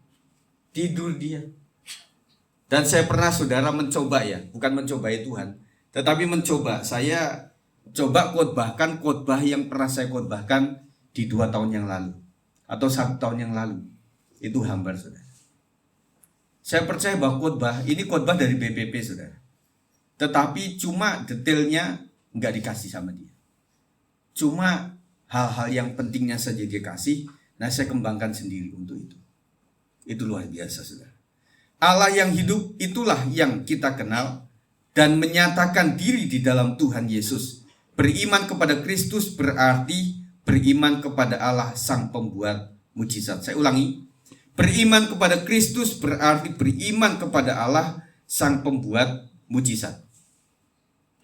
tidur dia. Dan saya pernah saudara mencoba ya, bukan mencobai Tuhan, tetapi mencoba. Saya coba khotbahkan khotbah yang pernah saya khotbahkan di 2 tahun yang lalu atau 1 tahun yang lalu. Itu hambar saudara. Saya percaya bahwa khotbah ini khotbah dari BPP saudara, tetapi cuma detailnya nggak dikasih sama dia. Cuma hal-hal yang pentingnya saja dia kasih. Nah saya kembangkan sendiri untuk itu. Itu luar biasa saudara. Allah yang hidup itulah yang kita kenal dan menyatakan diri di dalam Tuhan Yesus. Beriman kepada Kristus berarti beriman kepada Allah sang pembuat mujizat. Saya ulangi. Beriman kepada Kristus berarti beriman kepada Allah sang pembuat mujizat.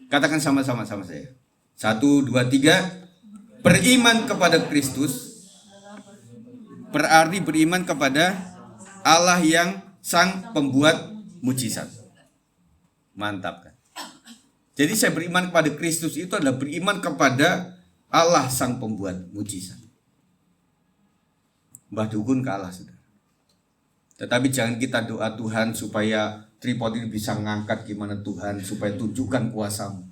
Katakan sama-sama sama saya. 1, 2, 3. Beriman kepada Kristus berarti beriman kepada Allah yang sang pembuat mujizat. Mantap kan? Jadi saya beriman kepada Kristus itu adalah beriman kepada Allah sang pembuat mujizat. Mbah Dukun kalah, saudara. Tetapi jangan kita doa Tuhan supaya tripod ini bisa ngangkat gimana Tuhan, supaya tunjukkan kuasamu.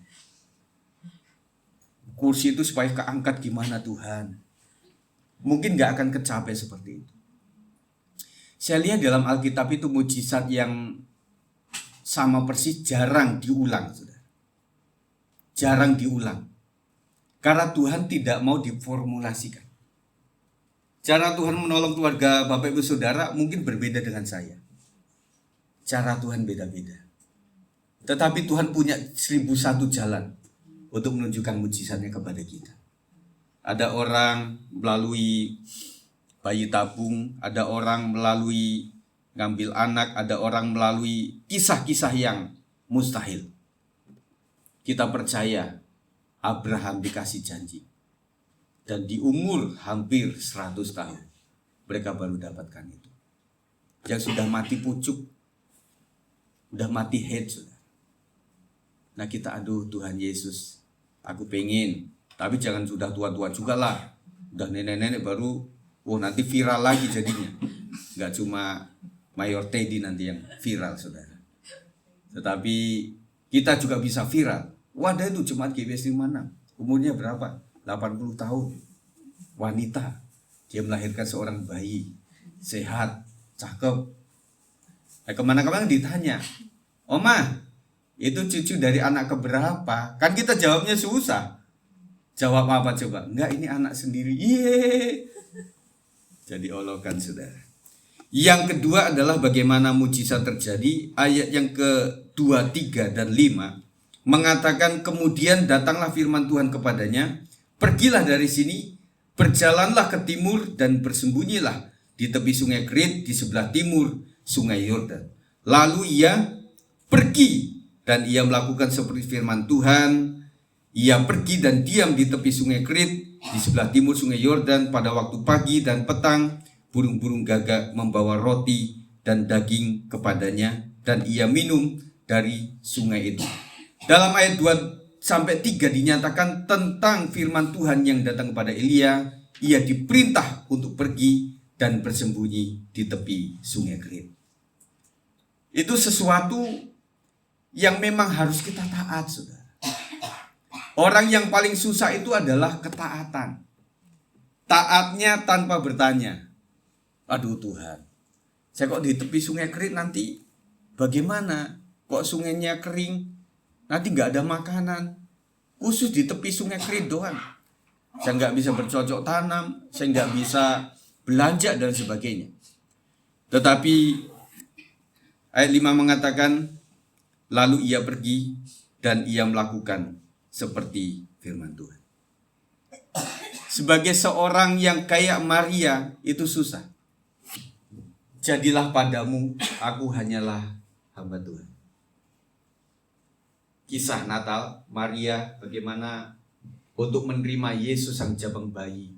Kursi itu supaya keangkat gimana Tuhan. Mungkin gak akan kecapai seperti itu. Saya lihat dalam Alkitab itu mujizat yang sama persis jarang diulang, saudara. Jarang diulang. Karena Tuhan tidak mau diformulasikan. Cara Tuhan menolong keluarga Bapak Ibu Saudara mungkin berbeda dengan saya. Cara Tuhan beda-beda. Tetapi Tuhan punya 1001 jalan untuk menunjukkan mujizatnya kepada kita. Ada orang melalui bayi tabung, ada orang melalui ngambil anak, ada orang melalui kisah-kisah yang mustahil. Kita percaya Abraham dikasih janji. Dan di umur hampir 100 tahun mereka baru dapatkan itu. Yang sudah mati pucuk, udah mati head sudah. Nah kita aduh Tuhan Yesus, aku pengen, tapi jangan sudah tua-tua juga lah. Udah nenek-nenek baru, nanti viral lagi jadinya. Gak cuma Mayor Teddy nanti yang viral saudara. Tetapi kita juga bisa viral. Wadah itu jemaat GBS 56, umurnya berapa? 80 tahun. Wanita. Dia melahirkan seorang bayi. Sehat, cakep. Nah, kemana-kemana ditanya, Oma, itu cucu dari anak keberapa? Kan kita jawabnya susah. Jawab apa coba? Enggak, ini anak sendiri. Yeay. Jadi olokan saudara. Yang kedua adalah bagaimana mujizat terjadi. Ayat yang ke-2, 3, dan 5 mengatakan kemudian datanglah firman Tuhan kepadanya, pergilah dari sini, berjalanlah ke timur dan bersembunyilah di tepi sungai Kerit di sebelah timur sungai Yordan. Lalu ia pergi dan ia melakukan seperti firman Tuhan. Ia pergi dan diam di tepi sungai Kerit di sebelah timur sungai Yordan pada waktu pagi dan petang. Burung-burung gagak membawa roti dan daging kepadanya dan ia minum dari sungai itu. Dalam ayat 2-3 dinyatakan tentang firman Tuhan yang datang kepada Elia. Ia diperintah untuk pergi dan bersembunyi di tepi sungai Kerit. Itu sesuatu yang memang harus kita taat, saudara. Orang yang paling susah itu adalah ketaatan. Taatnya tanpa bertanya, aduh Tuhan, saya kok di tepi sungai Kerit nanti bagaimana? Kok sungainya kering? Nanti gak ada makanan. Khusus di tepi sungai Kerit doang. Saya gak bisa bercocok tanam, saya gak bisa belanja dan sebagainya. Tetapi ayat 5 mengatakan, lalu ia pergi dan ia melakukan seperti firman Tuhan. Sebagai seorang yang kayak Maria itu susah. Jadilah padamu, aku hanyalah hamba Tuhan. Kisah Natal, Maria bagaimana untuk menerima Yesus sang jabang bayi,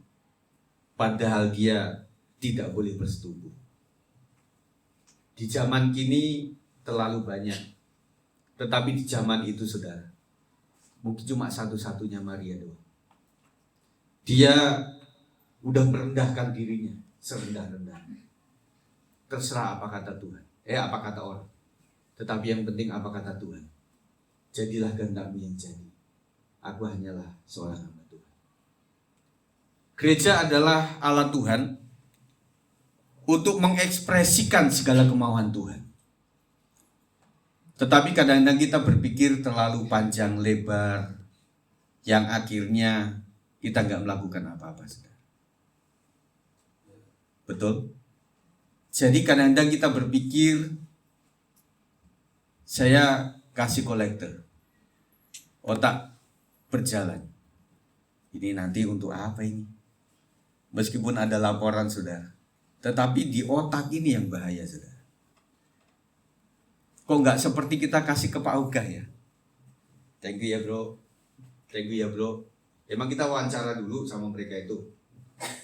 padahal dia tidak boleh bersetubuh. Di zaman kini terlalu banyak, tetapi di zaman itu saudara, mungkin cuma satu-satunya Maria doang. Dia udah merendahkan dirinya serendah-rendahnya. Terserah apa kata Tuhan, apa kata orang, tetapi yang penting apa kata Tuhan. Jadilah kehendakmu yang jadi. Aku hanyalah seorang hamba Tuhan. Gereja adalah alat Tuhan untuk mengekspresikan segala kemauan Tuhan. Tetapi kadang-kadang kita berpikir terlalu panjang lebar, yang akhirnya kita nggak melakukan apa-apa. Betul? Jadi kadang-kadang kita berpikir, saya kasih kolektor, otak berjalan. Ini nanti untuk apa ini? Meskipun ada laporan saudara, tetapi di otak ini yang bahaya saudara. Kok nggak seperti kita kasih ke Pak Ogah ya? Thank you ya bro, thank you ya bro. Emang kita wawancara dulu sama mereka itu,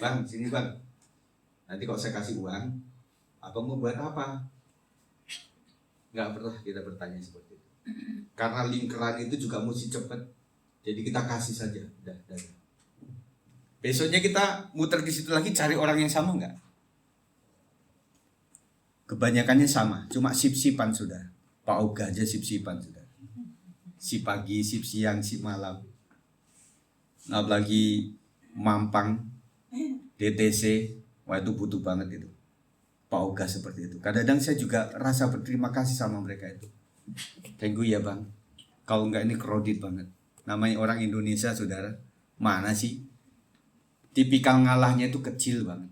bang sini bang. Nanti kok saya kasih uang, apa mau buat apa? Nggak pernah kita bertanya seperti itu. Karena lingkaran itu juga mesti cepat. Jadi kita kasih saja. Dah. Besoknya kita muter di situ lagi cari orang yang sama enggak? kebanyakannya sama, cuma sip-sipan sudah. Pak Oga aja sip-sipan sudah. Sip pagi, sip siang, sip malam. Nah, apalagi Mampang, DTC, wah itu butuh banget itu. Pak Oga seperti itu. Kadang-kadang saya juga rasa berterima kasih sama mereka itu. Thank you ya bang. Kalau enggak ini crowded banget. Namanya orang Indonesia saudara. Mana sih? Tipikal ngalahnya itu kecil banget.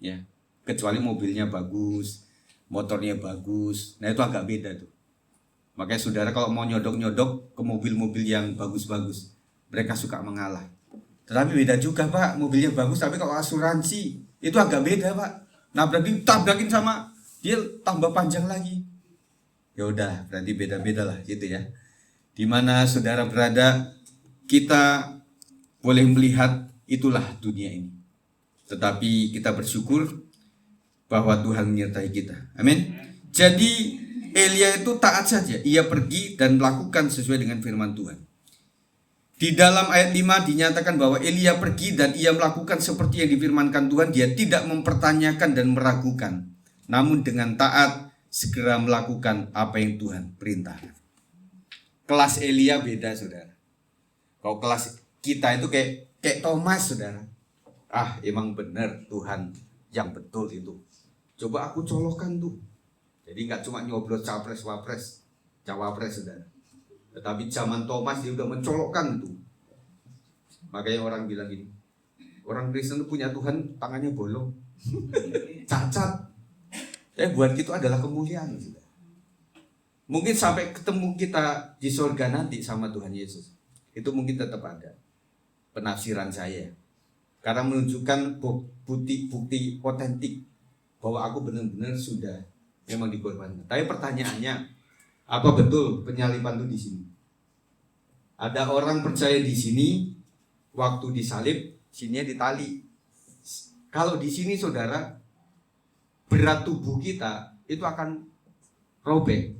Ya. Kecuali mobilnya bagus, motornya bagus. Nah itu agak beda tuh. Makanya saudara kalau mau nyodok-nyodok ke mobil-mobil yang bagus-bagus, mereka suka mengalah. Tetapi beda juga pak, mobilnya bagus tapi kalau asuransi itu agak beda pak. Nah berarti tabrakin sama dia tambah panjang lagi. Ya udah, berarti beda-beda lah gitu ya. Dimana saudara berada, kita boleh melihat itulah dunia ini. Tetapi kita bersyukur bahwa Tuhan menyertai kita. Amin. Jadi Elia itu taat saja. Ia pergi dan melakukan sesuai dengan firman Tuhan. Di dalam ayat 5 dinyatakan bahwa Elia pergi dan ia melakukan seperti yang difirmankan Tuhan. Dia tidak mempertanyakan dan meragukan, namun dengan taat segera melakukan apa yang Tuhan perintahkan. Kelas Elia beda saudara. Kalau kelas kita itu kayak Thomas saudara. Ah emang benar Tuhan yang betul itu. Coba aku colokkan tuh. Jadi nggak cuma nyoblos capres wapres cawapres saudara. Tetapi zaman Thomas dia udah mencolokkan itu. Makanya orang bilang gini, orang Kristen itu punya Tuhan tangannya bolong, cacat. Buat itu adalah kemuliaan. Saudara. Mungkin sampai ketemu kita di surga nanti sama Tuhan Yesus, itu mungkin tetap ada penafsiran saya. Karena menunjukkan bukti otentik bahwa aku benar-benar sudah memang dikorbankan. Tapi pertanyaannya, apa betul penyaliban itu di sini? Ada orang percaya di sini waktu disalib sininya ditali. Kalau di sini saudara berat tubuh kita itu akan robek.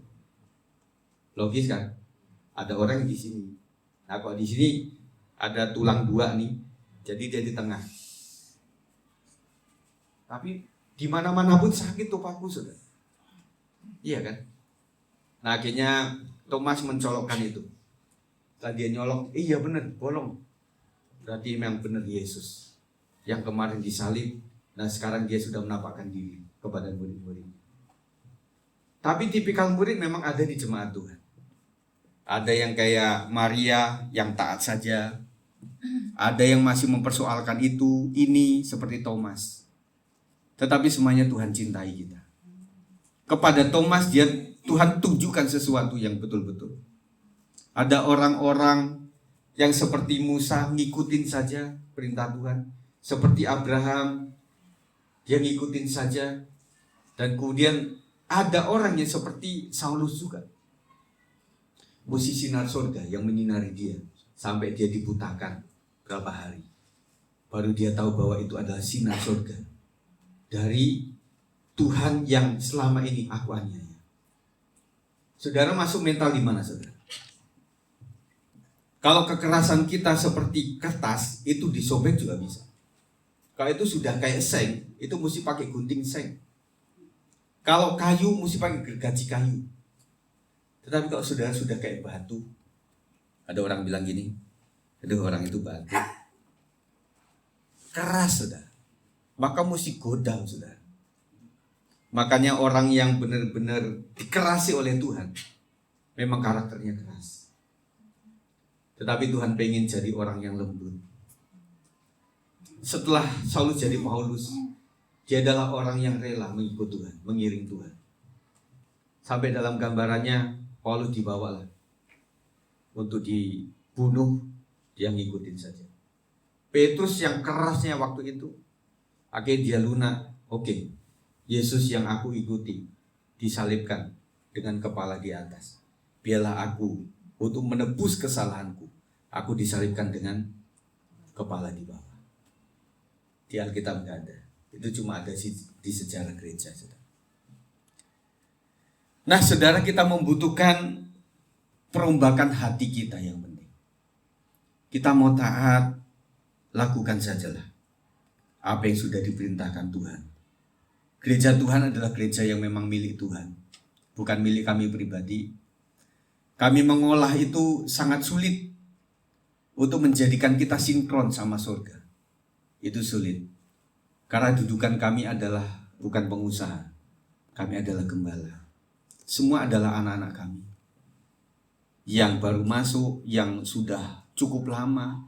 Logis kan? Ada orang di sini. Nah, kalau di sini ada tulang dua nih, jadi dia di tengah. Tapi di mana-mana pun sakit tuh paku saudara. Iya kan? Nah akhirnya Thomas mencolokkan itu. Setelah dia nyolok, iya benar, bolong. Berarti memang benar Yesus yang kemarin disalib. Nah sekarang dia sudah menampakkan diri kepada murid-murid. Tapi tipikal murid memang ada di jemaat Tuhan. Ada yang kayak Maria yang taat saja. Ada yang masih mempersoalkan itu, ini seperti Thomas. Tetapi semuanya Tuhan cintai kita. Kepada Thomas Tuhan tunjukkan sesuatu yang betul-betul. Ada orang-orang yang seperti Musa ngikutin saja perintah Tuhan. Seperti Abraham, dia ngikutin saja. Dan kemudian ada orang yang seperti Saulus juga. Musisi sinar surga yang menyinari dia. Sampai dia dibutakan berapa hari. Baru dia tahu bahwa itu adalah sinar surga. Dari Tuhan yang selama ini aku aniaya. Saudara masuk mental di mana saudara? Kalau kekerasan kita seperti kertas, itu disobek juga bisa. Kalau itu sudah kayak seng, itu mesti pakai gunting seng. Kalau kayu, mesti pakai gergaji kayu. Tetapi kalau saudara sudah kayak batu, ada orang bilang gini, aduh orang itu batu. Keras saudara. Maka mesti godam saudara. Makanya orang yang benar-benar dikerasi oleh Tuhan memang karakternya keras. Tetapi Tuhan pengen jadi orang yang lembut. Setelah Saulus jadi Paulus, dia adalah orang yang rela mengikut Tuhan, mengiring Tuhan. Sampai dalam gambarannya Paulus dibawalah untuk dibunuh, dia ngikutin saja. Petrus yang kerasnya waktu itu, akhirnya dia lunak, oke. Yesus yang aku ikuti disalibkan dengan kepala di atas. Biarlah aku untuk menebus kesalahanku, aku disalibkan dengan kepala di bawah. Di Alkitab nggak ada. Itu cuma ada di sejarah gereja. Nah saudara, kita membutuhkan perombakan hati kita yang penting. Kita mau taat, lakukan sajalah apa yang sudah diperintahkan Tuhan. Gereja Tuhan adalah gereja yang memang milik Tuhan, bukan milik kami pribadi. Kami mengolah itu sangat sulit untuk menjadikan kita sinkron sama surga. Itu sulit. Karena dudukan kami adalah bukan pengusaha. Kami adalah gembala. Semua adalah anak-anak kami. Yang baru masuk, yang sudah cukup lama,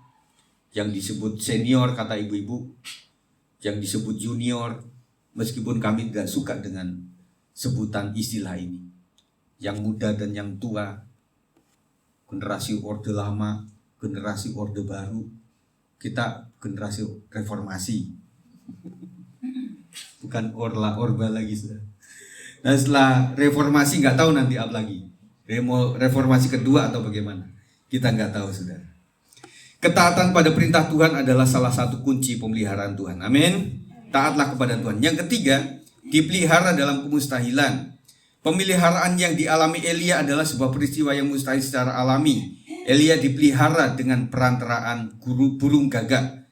yang disebut senior kata ibu-ibu, yang disebut junior, meskipun kami tidak suka dengan sebutan istilah ini. Yang muda dan yang tua, generasi orde lama, generasi orde baru, kita generasi reformasi. Bukan orba lagi sudah. Nah setelah reformasi nggak tahu nanti apa lagi. Reformasi kedua atau bagaimana? Kita nggak tahu saudara. Ketaatan pada perintah Tuhan adalah salah satu kunci pemeliharaan Tuhan. Amin. Taatlah kepada Tuhan. Yang ketiga, dipelihara dalam kemustahilan. Pemeliharaan yang dialami Elia adalah sebuah peristiwa yang mustahil secara alami. Elia dipelihara dengan perantaraan burung gagak.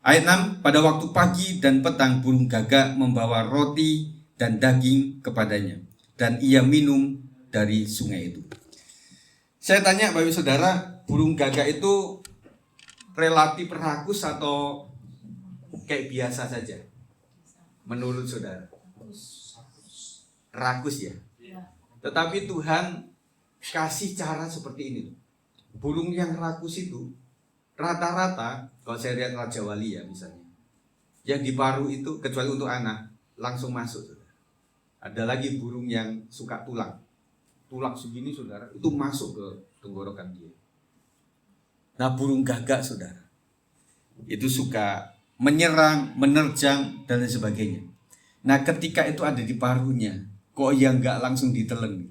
Ayat 6, pada waktu pagi dan petang burung gagak membawa roti dan daging kepadanya, dan ia minum dari sungai itu. Saya tanya Bapak Ibu Saudara, burung gagak itu relatif rakus atau kayak biasa saja? Menurut saudara? Rakus ya? Tetapi Tuhan kasih cara seperti ini. Burung yang rakus itu rata-rata, kalau saya lihat Raja Wali ya misalnya, yang di paruh itu kecuali untuk anak langsung masuk saudara. Ada lagi burung yang suka tulang segini saudara, itu masuk ke tenggorokan dia. Nah burung gagak saudara, itu suka menyerang, menerjang dan lain sebagainya. Nah ketika itu ada di paruhnya, kok yang nggak langsung ditelan?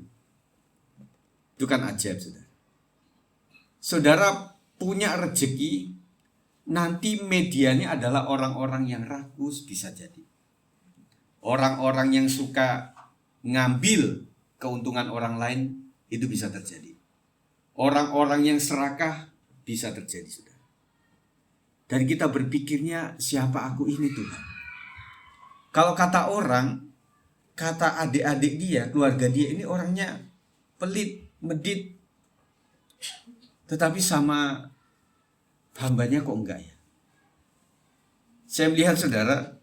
Itu kan ajaib saudara. Saudara punya rezeki, nanti medianya adalah orang-orang yang rakus bisa jadi. Orang-orang yang suka ngambil keuntungan orang lain, itu bisa terjadi. Orang-orang yang serakah bisa terjadi sudah. Dan kita berpikirnya siapa aku ini Tuhan. Kalau kata orang, kata adik-adik dia, keluarga dia ini orangnya pelit, medit. Tetapi sama hambanya kok enggak ya. Saya melihat saudara,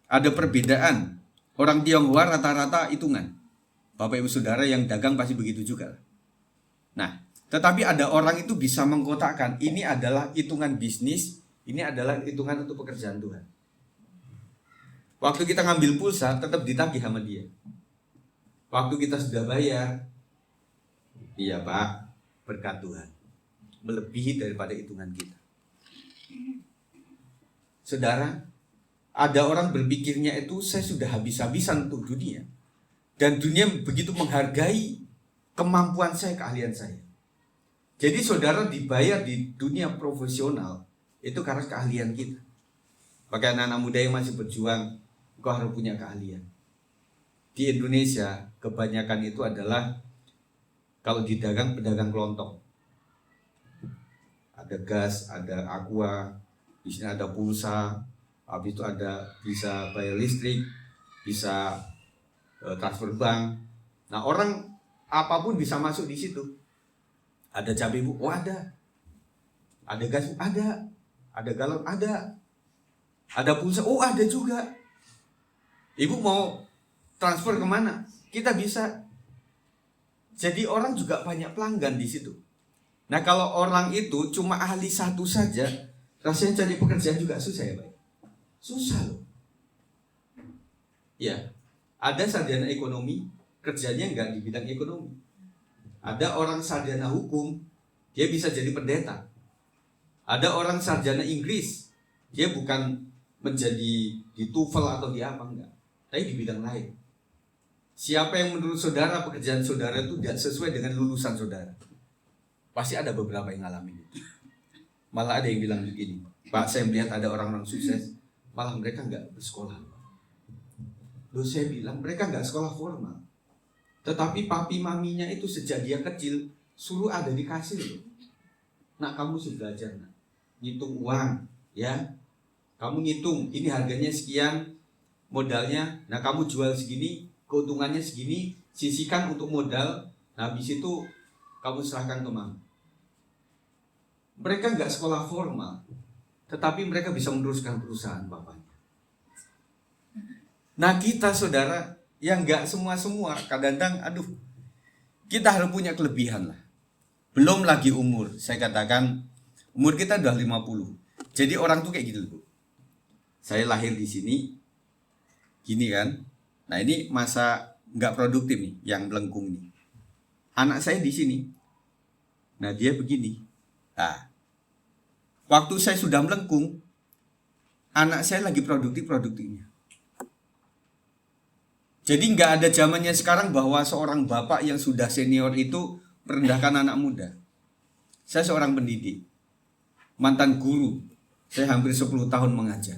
ada perbedaan. Orang Tionghoa rata-rata hitungan. Bapak Ibu Saudara yang dagang pasti begitu juga. Nah, tetapi ada orang itu bisa mengkotakkan, ini adalah hitungan bisnis, ini adalah hitungan untuk pekerjaan Tuhan. Waktu kita ngambil pulsa, tetap ditagih sama dia. Waktu kita sudah bayar, iya Pak, berkat Tuhan, melebihi daripada hitungan kita. Saudara, ada orang berpikirnya itu saya sudah habis-habisan untuk dunia. Dan dunia begitu menghargai kemampuan saya, keahlian saya. Jadi saudara dibayar di dunia profesional itu karena keahlian kita. Bagi anak-anak muda yang masih berjuang, kau harus punya keahlian. Di Indonesia kebanyakan itu adalah kalau di dagang, pedagang kelontong. Ada gas, ada aqua, di sini ada pulsa, habis itu ada bisa bayar listrik, bisa transfer bank. Nah orang apapun bisa masuk di situ. Ada cabai bu, oh ada gas, ada galon, ada pulsa, oh ada juga. Ibu mau transfer kemana? Kita bisa. Jadi orang juga banyak pelanggan di situ. Nah kalau orang itu cuma ahli satu saja, rasanya cari pekerjaan juga susah ya Pak. Susah loh. Ya. Ada sarjana ekonomi, kerjanya enggak di bidang ekonomi. Ada orang sarjana hukum, dia bisa jadi pendeta. Ada orang sarjana Inggris, dia bukan menjadi di TOEFL atau di apa, enggak. Tapi di bidang lain. Siapa yang menurut saudara pekerjaan saudara itu tidak sesuai dengan lulusan saudara? Pasti ada beberapa yang ngalamin itu. Malah ada yang bilang begini, Pak saya melihat ada orang-orang sukses, malah mereka enggak bersekolah. Loh saya bilang mereka nggak sekolah formal, tetapi papi maminya itu sejak dia kecil suruh ada di kasir loh. Nak kamu sudah belajar ngitung uang ya, kamu ngitung ini harganya sekian, modalnya. Nah kamu jual segini, keuntungannya segini, sisihkan untuk modal. Nah habis itu kamu serahkan ke mama. Mereka nggak sekolah formal, tetapi mereka bisa meneruskan perusahaan bapaknya. Nah kita saudara, yang nggak semua, kadang-kadang aduh, kita harus punya kelebihan lah. Belum lagi umur, saya katakan umur kita udah 50. Jadi orang tuh kayak gitu loh. Saya lahir di sini, gini kan. Nah ini masa nggak produktif nih, yang melengkung nih. Anak saya di sini, nah dia begini. Nah, waktu saya sudah melengkung, anak saya lagi produktifnya. Jadi nggak ada zamannya sekarang bahwa seorang bapak yang sudah senior itu merendahkan anak muda. Saya seorang pendidik, mantan guru, saya hampir 10 tahun mengajar.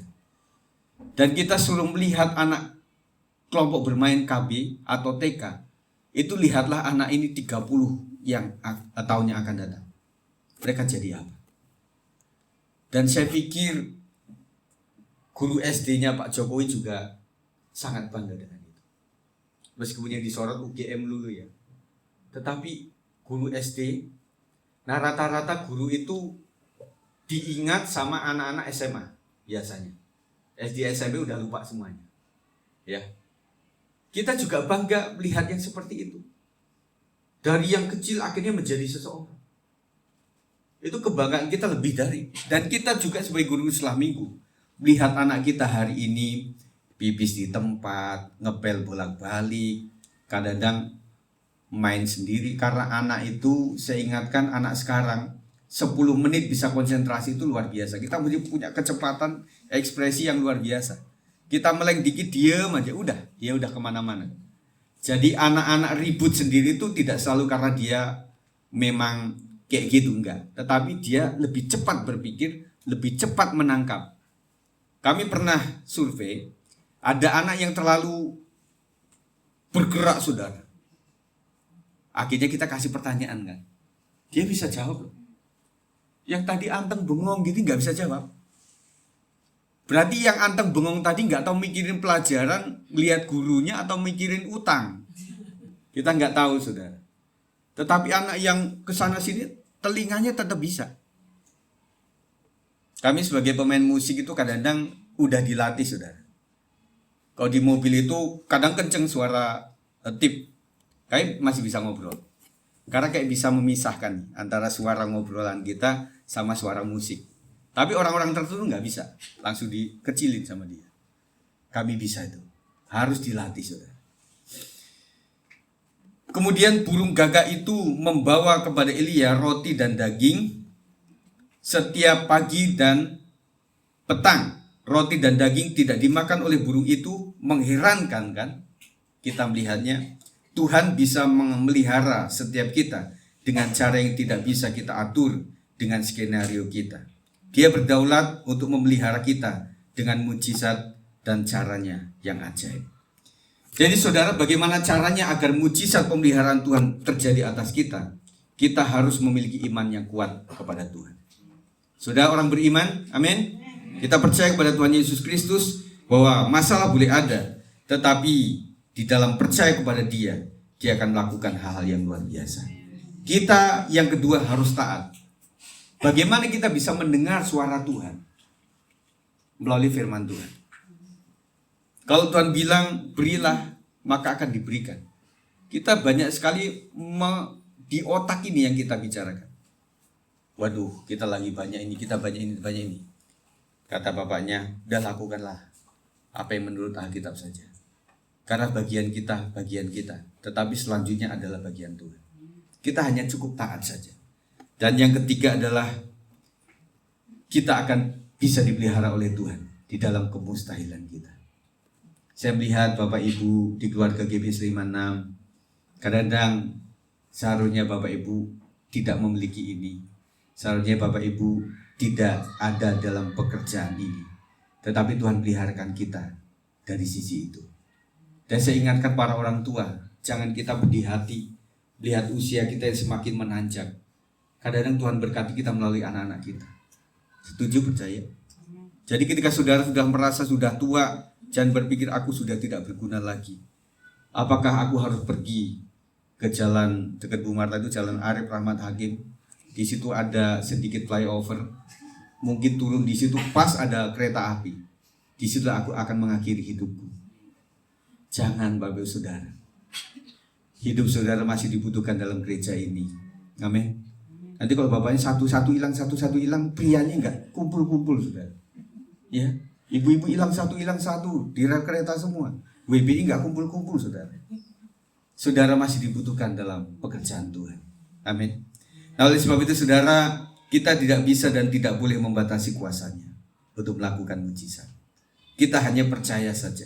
Dan kita suruh melihat anak kelompok bermain KB atau TK, itu lihatlah anak ini 30 yang tahun yang akan datang. Mereka jadi apa? Dan saya pikir guru SD-nya Pak Jokowi juga sangat bangga dengan itu. Meskipun yang disorot UGM dulu ya. Tetapi guru SD, nah rata-rata guru itu diingat sama anak-anak SMA biasanya. SD SMP udah lupa semuanya. Ya. Kita juga bangga melihat yang seperti itu. Dari yang kecil akhirnya menjadi seseorang. Itu kebanggaan kita lebih dari. Dan kita juga sebagai guru setelah minggu melihat anak kita hari ini pipis di tempat, ngepel bolak-balik, kadang-kadang main sendiri. Karena anak itu, saya ingatkan anak sekarang 10 menit bisa konsentrasi itu luar biasa. Kita punya kecepatan ekspresi yang luar biasa. Kita meleng dikit diem aja dia udah kemana-mana. Jadi anak-anak ribut sendiri itu tidak selalu karena dia memang kayak gitu, enggak. Tetapi dia lebih cepat berpikir, lebih cepat menangkap. Kami pernah survei, ada anak yang terlalu bergerak saudara. Akhirnya kita kasih pertanyaan kan, dia bisa jawab loh. Yang tadi anteng bengong gitu nggak bisa jawab. Berarti yang anteng bengong tadi nggak tahu mikirin pelajaran, lihat gurunya atau mikirin utang. Kita nggak tahu saudara. Tetapi anak yang kesana sini telinganya tetap bisa. Kami sebagai pemain musik itu kadang-kadang udah dilatih saudara. Kalau di mobil itu kadang kenceng suara tip, kayak masih bisa ngobrol. Karena kayak bisa memisahkan antara suara ngobrolan kita sama suara musik. Tapi orang-orang tertentu nggak bisa, langsung dikecilin sama dia. Kami bisa itu, harus dilatih saudara. Kemudian burung gagak itu membawa kepada Elia roti dan daging setiap pagi dan petang. Roti dan daging tidak dimakan oleh burung itu, mengherankan kan? Kita melihatnya, Tuhan bisa memelihara setiap kita dengan cara yang tidak bisa kita atur dengan skenario kita. Dia berdaulat untuk memelihara kita dengan mujizat dan caranya yang ajaib. Jadi saudara, bagaimana caranya agar mujizat pemeliharaan Tuhan terjadi atas kita? Kita harus memiliki iman yang kuat kepada Tuhan. Saudara orang beriman, amin. Kita percaya kepada Tuhan Yesus Kristus bahwa masalah boleh ada, tetapi di dalam percaya kepada Dia akan melakukan hal-hal yang luar biasa. Kita yang kedua harus taat. Bagaimana kita bisa mendengar suara Tuhan? Melalui firman Tuhan. Kalau Tuhan bilang berilah, maka akan diberikan. Kita banyak sekali di otak ini yang kita bicarakan. Waduh, kita lagi banyak ini, kita banyak ini. Kata bapaknya, udah lakukanlah apa yang menurut Alkitab saja. Karena bagian kita. Tetapi selanjutnya adalah bagian Tuhan. Kita hanya cukup taat saja. Dan yang ketiga adalah kita akan bisa dipelihara oleh Tuhan di dalam kemustahilan kita. Saya melihat Bapak Ibu di keluarga GBS 56, kadang-kadang seharusnya Bapak Ibu tidak memiliki ini. Seharusnya Bapak Ibu tidak ada dalam pekerjaan ini. Tetapi Tuhan peliharakan kita dari sisi itu. Dan saya ingatkan para orang tua, jangan kita pedih hati lihat usia kita yang semakin menanjak. Kadang-kadang Tuhan berkati kita melalui anak-anak kita. Setuju, percaya? Jadi ketika saudara sudah merasa sudah tua, Jangan berpikir aku sudah tidak berguna lagi. Apakah aku harus pergi ke jalan dekat Bumarta itu, Jalan Arif Rahmat Hakim. Di situ ada sedikit flyover. Mungkin turun di situ pas ada kereta api. Di situ aku akan mengakhiri hidupku. Jangan, Bapak Ibu Saudara. Hidup saudara masih dibutuhkan dalam gereja ini. Amin. Nanti kalau bapaknya satu-satu hilang, prianya enggak kumpul-kumpul, saudara. Ya, ibu-ibu hilang satu, di rel kereta semua. WBI enggak kumpul-kumpul, saudara. Saudara masih dibutuhkan dalam pekerjaan Tuhan. Amin. Nah, oleh sebab itu, saudara, kita tidak bisa dan tidak boleh membatasi kuasanya untuk melakukan mujizat. Kita hanya percaya saja.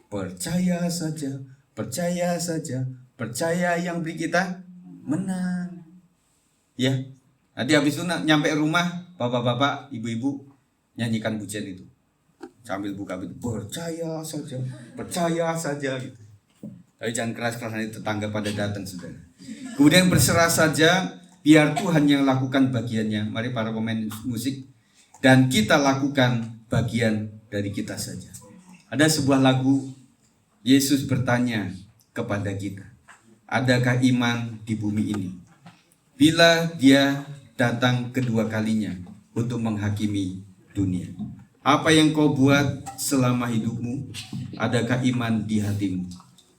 Percaya saja, percaya saja. Percaya yang beri kita menang. Ya, nanti habis itu nyampe rumah, bapak-bapak, ibu-ibu nyanyikan pujian itu sambil buka pintu. Percaya saja gitu. Tapi jangan keras-keras, nanti tetangga pada datang, saudara. Kemudian berserah saja, biar Tuhan yang lakukan bagiannya. Mari para pemain musik, dan kita lakukan bagian dari kita saja. Ada sebuah lagu, Yesus bertanya kepada kita, adakah iman di bumi ini? Bila dia datang kedua kalinya untuk menghakimi dunia. Apa yang kau buat selama hidupmu? Adakah iman di hatimu?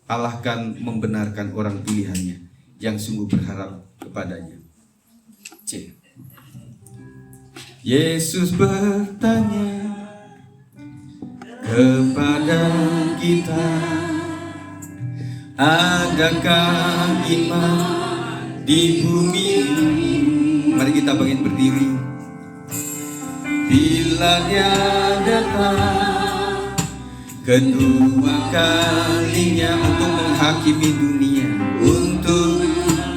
Allah akan membenarkan orang pilihannya yang sungguh berharap kepadanya. C. Yesus bertanya kepada kita, adakah iman di bumi ini? Mari kita bangkit berdiri. Bila dia datang kedua kalinya untuk menghakimi dunia, untuk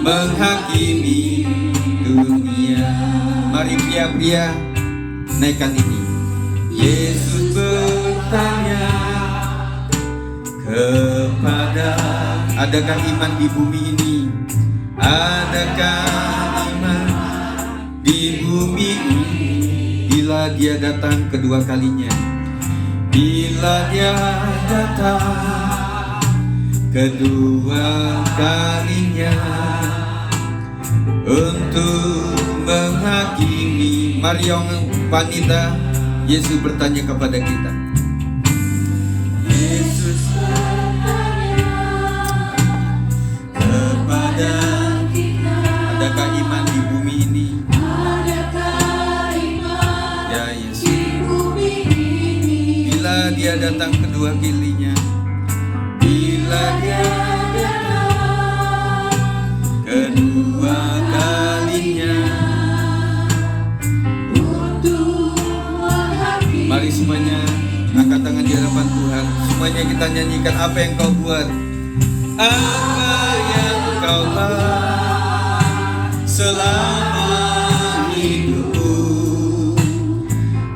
menghakimi dunia. Mari pria-pria naikkan ini. Yesus bertanya kepada, adakah iman di bumi ini? Adakah iman di bumi ini? Bila dia datang kedua kalinya, bila dia datang kedua kalinya untuk menghakimi. Mari yang wanita, Yesus bertanya kepada kita. Yesus kepada kita, adakah iman di bumi ini? Adakah iman ya Yesus di bumi ini? Bila dia datang kedua kalinya, bila dia datang kedua kalinya untuk menghakimi. Mari semuanya angkat tangan di hadapan Tuhan. Semuanya kita nyanyikan, apa yang kau buat, apa yang kau buat selama hidupku.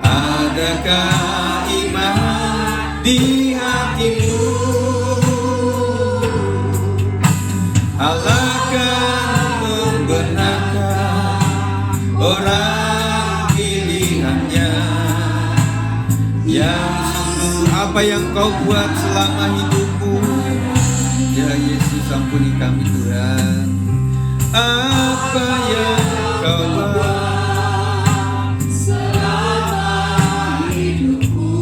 Adakah iman di hatimu? Allah akan membenarkan orang pilihannya yang sungguh. Apa yang kau buat selama hidupku, ya Yesus, ampuni kami Tuhan. Apa yang kau buat selama hidupku.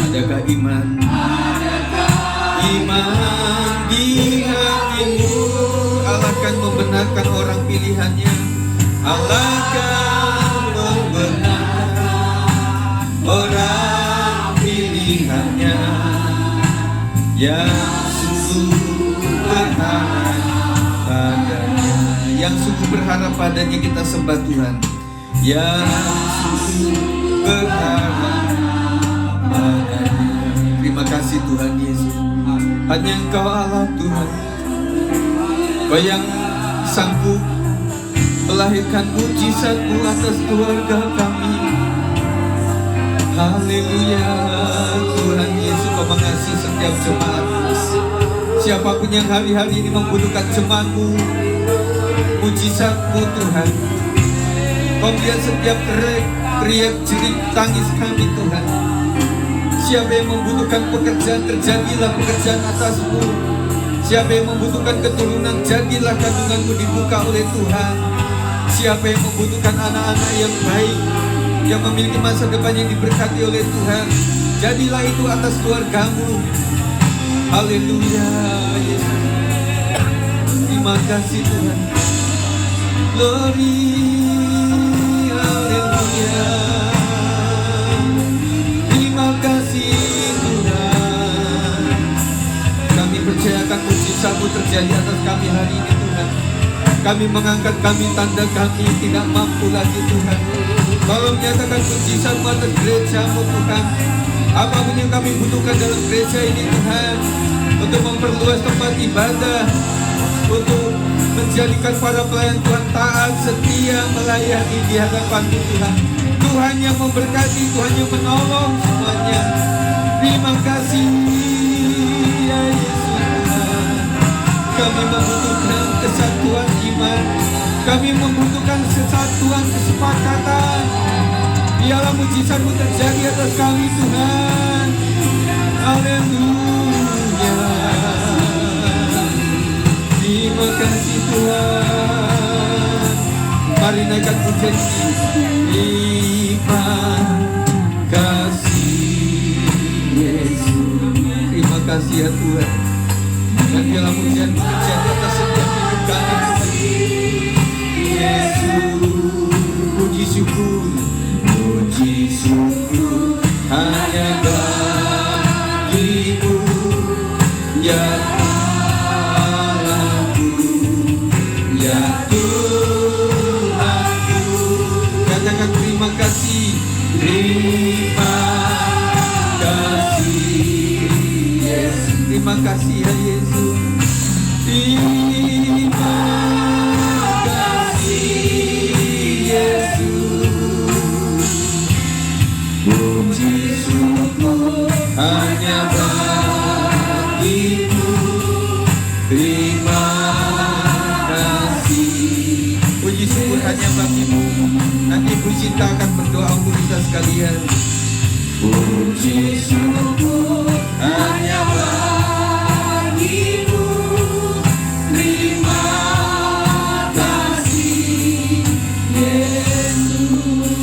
Adakah iman? Adakah iman di hatimu? Allah akan membenarkan orang pilihannya. Allah akan membenarkan orang pilihannya yang sungguh berharap padanya. Yang sungguh berharap padanya kita sembah Tuhan. Yang sungguh berharap padanya. Terima kasih Tuhan Yesus. Hanya Engkau Allah Tuhan, Kau yang sanggup melahirkan mujizat-Mu atas keluarga kami. Haleluya. Tuhan Yesus, Kau mengasihi setiap jemaat. Siapapun yang hari-hari ini membutuhkan jemaat-Mu, mujizat-Mu Tuhan. Kau lihat setiap teriak jerit tangis kami Tuhan. Siapa yang membutuhkan pekerjaan, terjadilah pekerjaan atasmu. Siapa yang membutuhkan keturunan, jadilah kandunganmu dibuka oleh Tuhan. Siapa yang membutuhkan anak-anak yang baik, yang memiliki masa depan yang diberkati oleh Tuhan, jadilah itu atas keluargamu. Haleluya, Yesus. Terima kasih Tuhan. Glory, haleluya. Terima kasih Tuhan. Kami percayakan mujizat-Mu terjadi atas kami hari ini Tuhan. Kami mengangkat kami, tanda kami tidak mampu lagi Tuhan. Tolong nyatakan mujizat-Mu atas gereja-Mu Tuhan. Apapun yang kami butuhkan dalam gereja ini Tuhan, untuk memperluas tempat ibadah, untuk menjadikan para pelayan Tuhan taat, setia, melayani di hadapan-Mu Tuhan. Tuhan yang memberkati, Tuhan yang menolong semuanya. Terima kasih ya Yesus Tuhan. Kami membutuhkan kesatuan iman, kami membutuhkan kesatuan kesepakatan. Biarlah mujizat-Mu terjadi atas kami Tuhan. Haleluya. Terima kasih Tuhan. Mari naikkan pujian ini. Terima kasih Yesus. Terima kasih ya Tuhan. Dan biarlah pujian terjadi atas setiap hidup kami. Yesus, puji syukur, puji syukur hanya bagi-Mu ya Allahku, ya Tuhanku. Katakan terima kasih, terima kasih Yesus. Terima kasih ya Yesus. Terima kasih Yesus. Puji syukur hanya bagi-Mu. Terima kasih. Puji syukur hanya bagi-Mu. Nanti Bu Cinta akan berdoa untuk kita sekalian. Puji syukur hanya bagi-Mu. Terima kasih Yesus.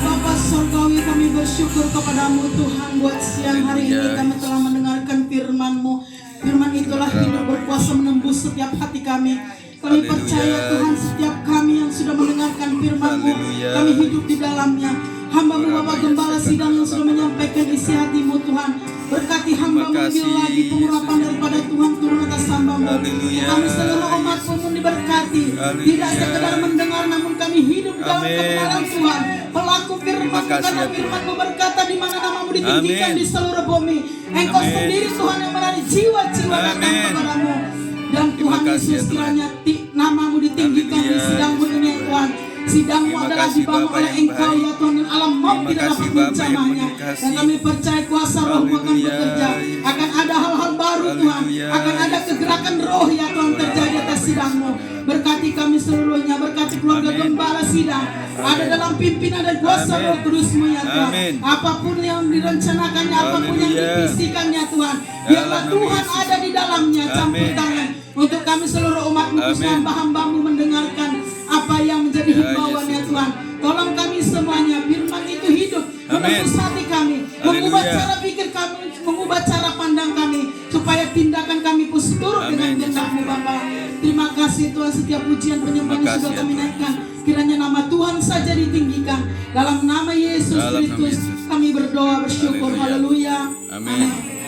Bapa Surgawi, kami bersyukur kepada-Mu Tuhan, buat siang hari ini kami telah mendengarkan firman-Mu. Firman itulah hidup, berkuasa menembus setiap hati kami. Kami percaya Tuhan, setiap kami yang sudah mendengarkan firman-Mu, kami hidup di dalamnya. Hamba-Mu Bapak Gembala Sidang yang sudah menyampaikan isi hati-Mu Tuhan, berkati hamba-Mu lebih lagi pengurapan daripada Tuhan turun atas hamba-Mu. Kami seluruh umat-Mu pun diberkati, tidak sekedar mendengar namun kami hidup dalam kebenaran Tuhan. Pelaku firman-Mu, karena firman-Mu berkata di mana nama-Mu ditinggikan di seluruh bumi, Engkau sendiri Tuhan yang menarik jiwa-jiwa datang kepada-Mu. Dan Tuhan Yesus, kiranya nama-Mu ditinggikan di sidang-Mu ini ya Tuhan. Sidang-Mu adalah dibangun oleh Engkau ya Tuhan, dan alam maut tidak dapat menjamahnya. Dan kami percaya kuasa Roh-Mu akan bekerja, akan ada hal-hal baru Tuhan, akan ada kegerakan Roh ya Tuhan terjadi atas sidang-Mu. Berkati kami seluruhnya, berkati keluarga Gembala Sidang, ada dalam pimpinan dan kuasa Roh Kudus-Mu ya Tuhan. Apapun yang direncanakannya, apapun yang divisikannya Tuhan, biarlah Tuhan ada di dalamnya, campur tangan. Untuk kami seluruh umat-Mu, khususnya hamba-hamba-Mu mendengarkan apa yang menjadi himbauan ya Tuhan. Tolong kami semuanya, firman itu hidup, menembus hati kami, mengubah cara pikir kami, mengubah cara pandang kami, supaya tindakan kami pun turut dengan kehendak-Mu Bapa. Terima kasih Tuhan, setiap pujian penyembahan yang sudah kami naikkan, kiranya nama Tuhan saja ditinggikan. Dalam nama Yesus Kristus kami berdoa bersyukur. Haleluya. Amin.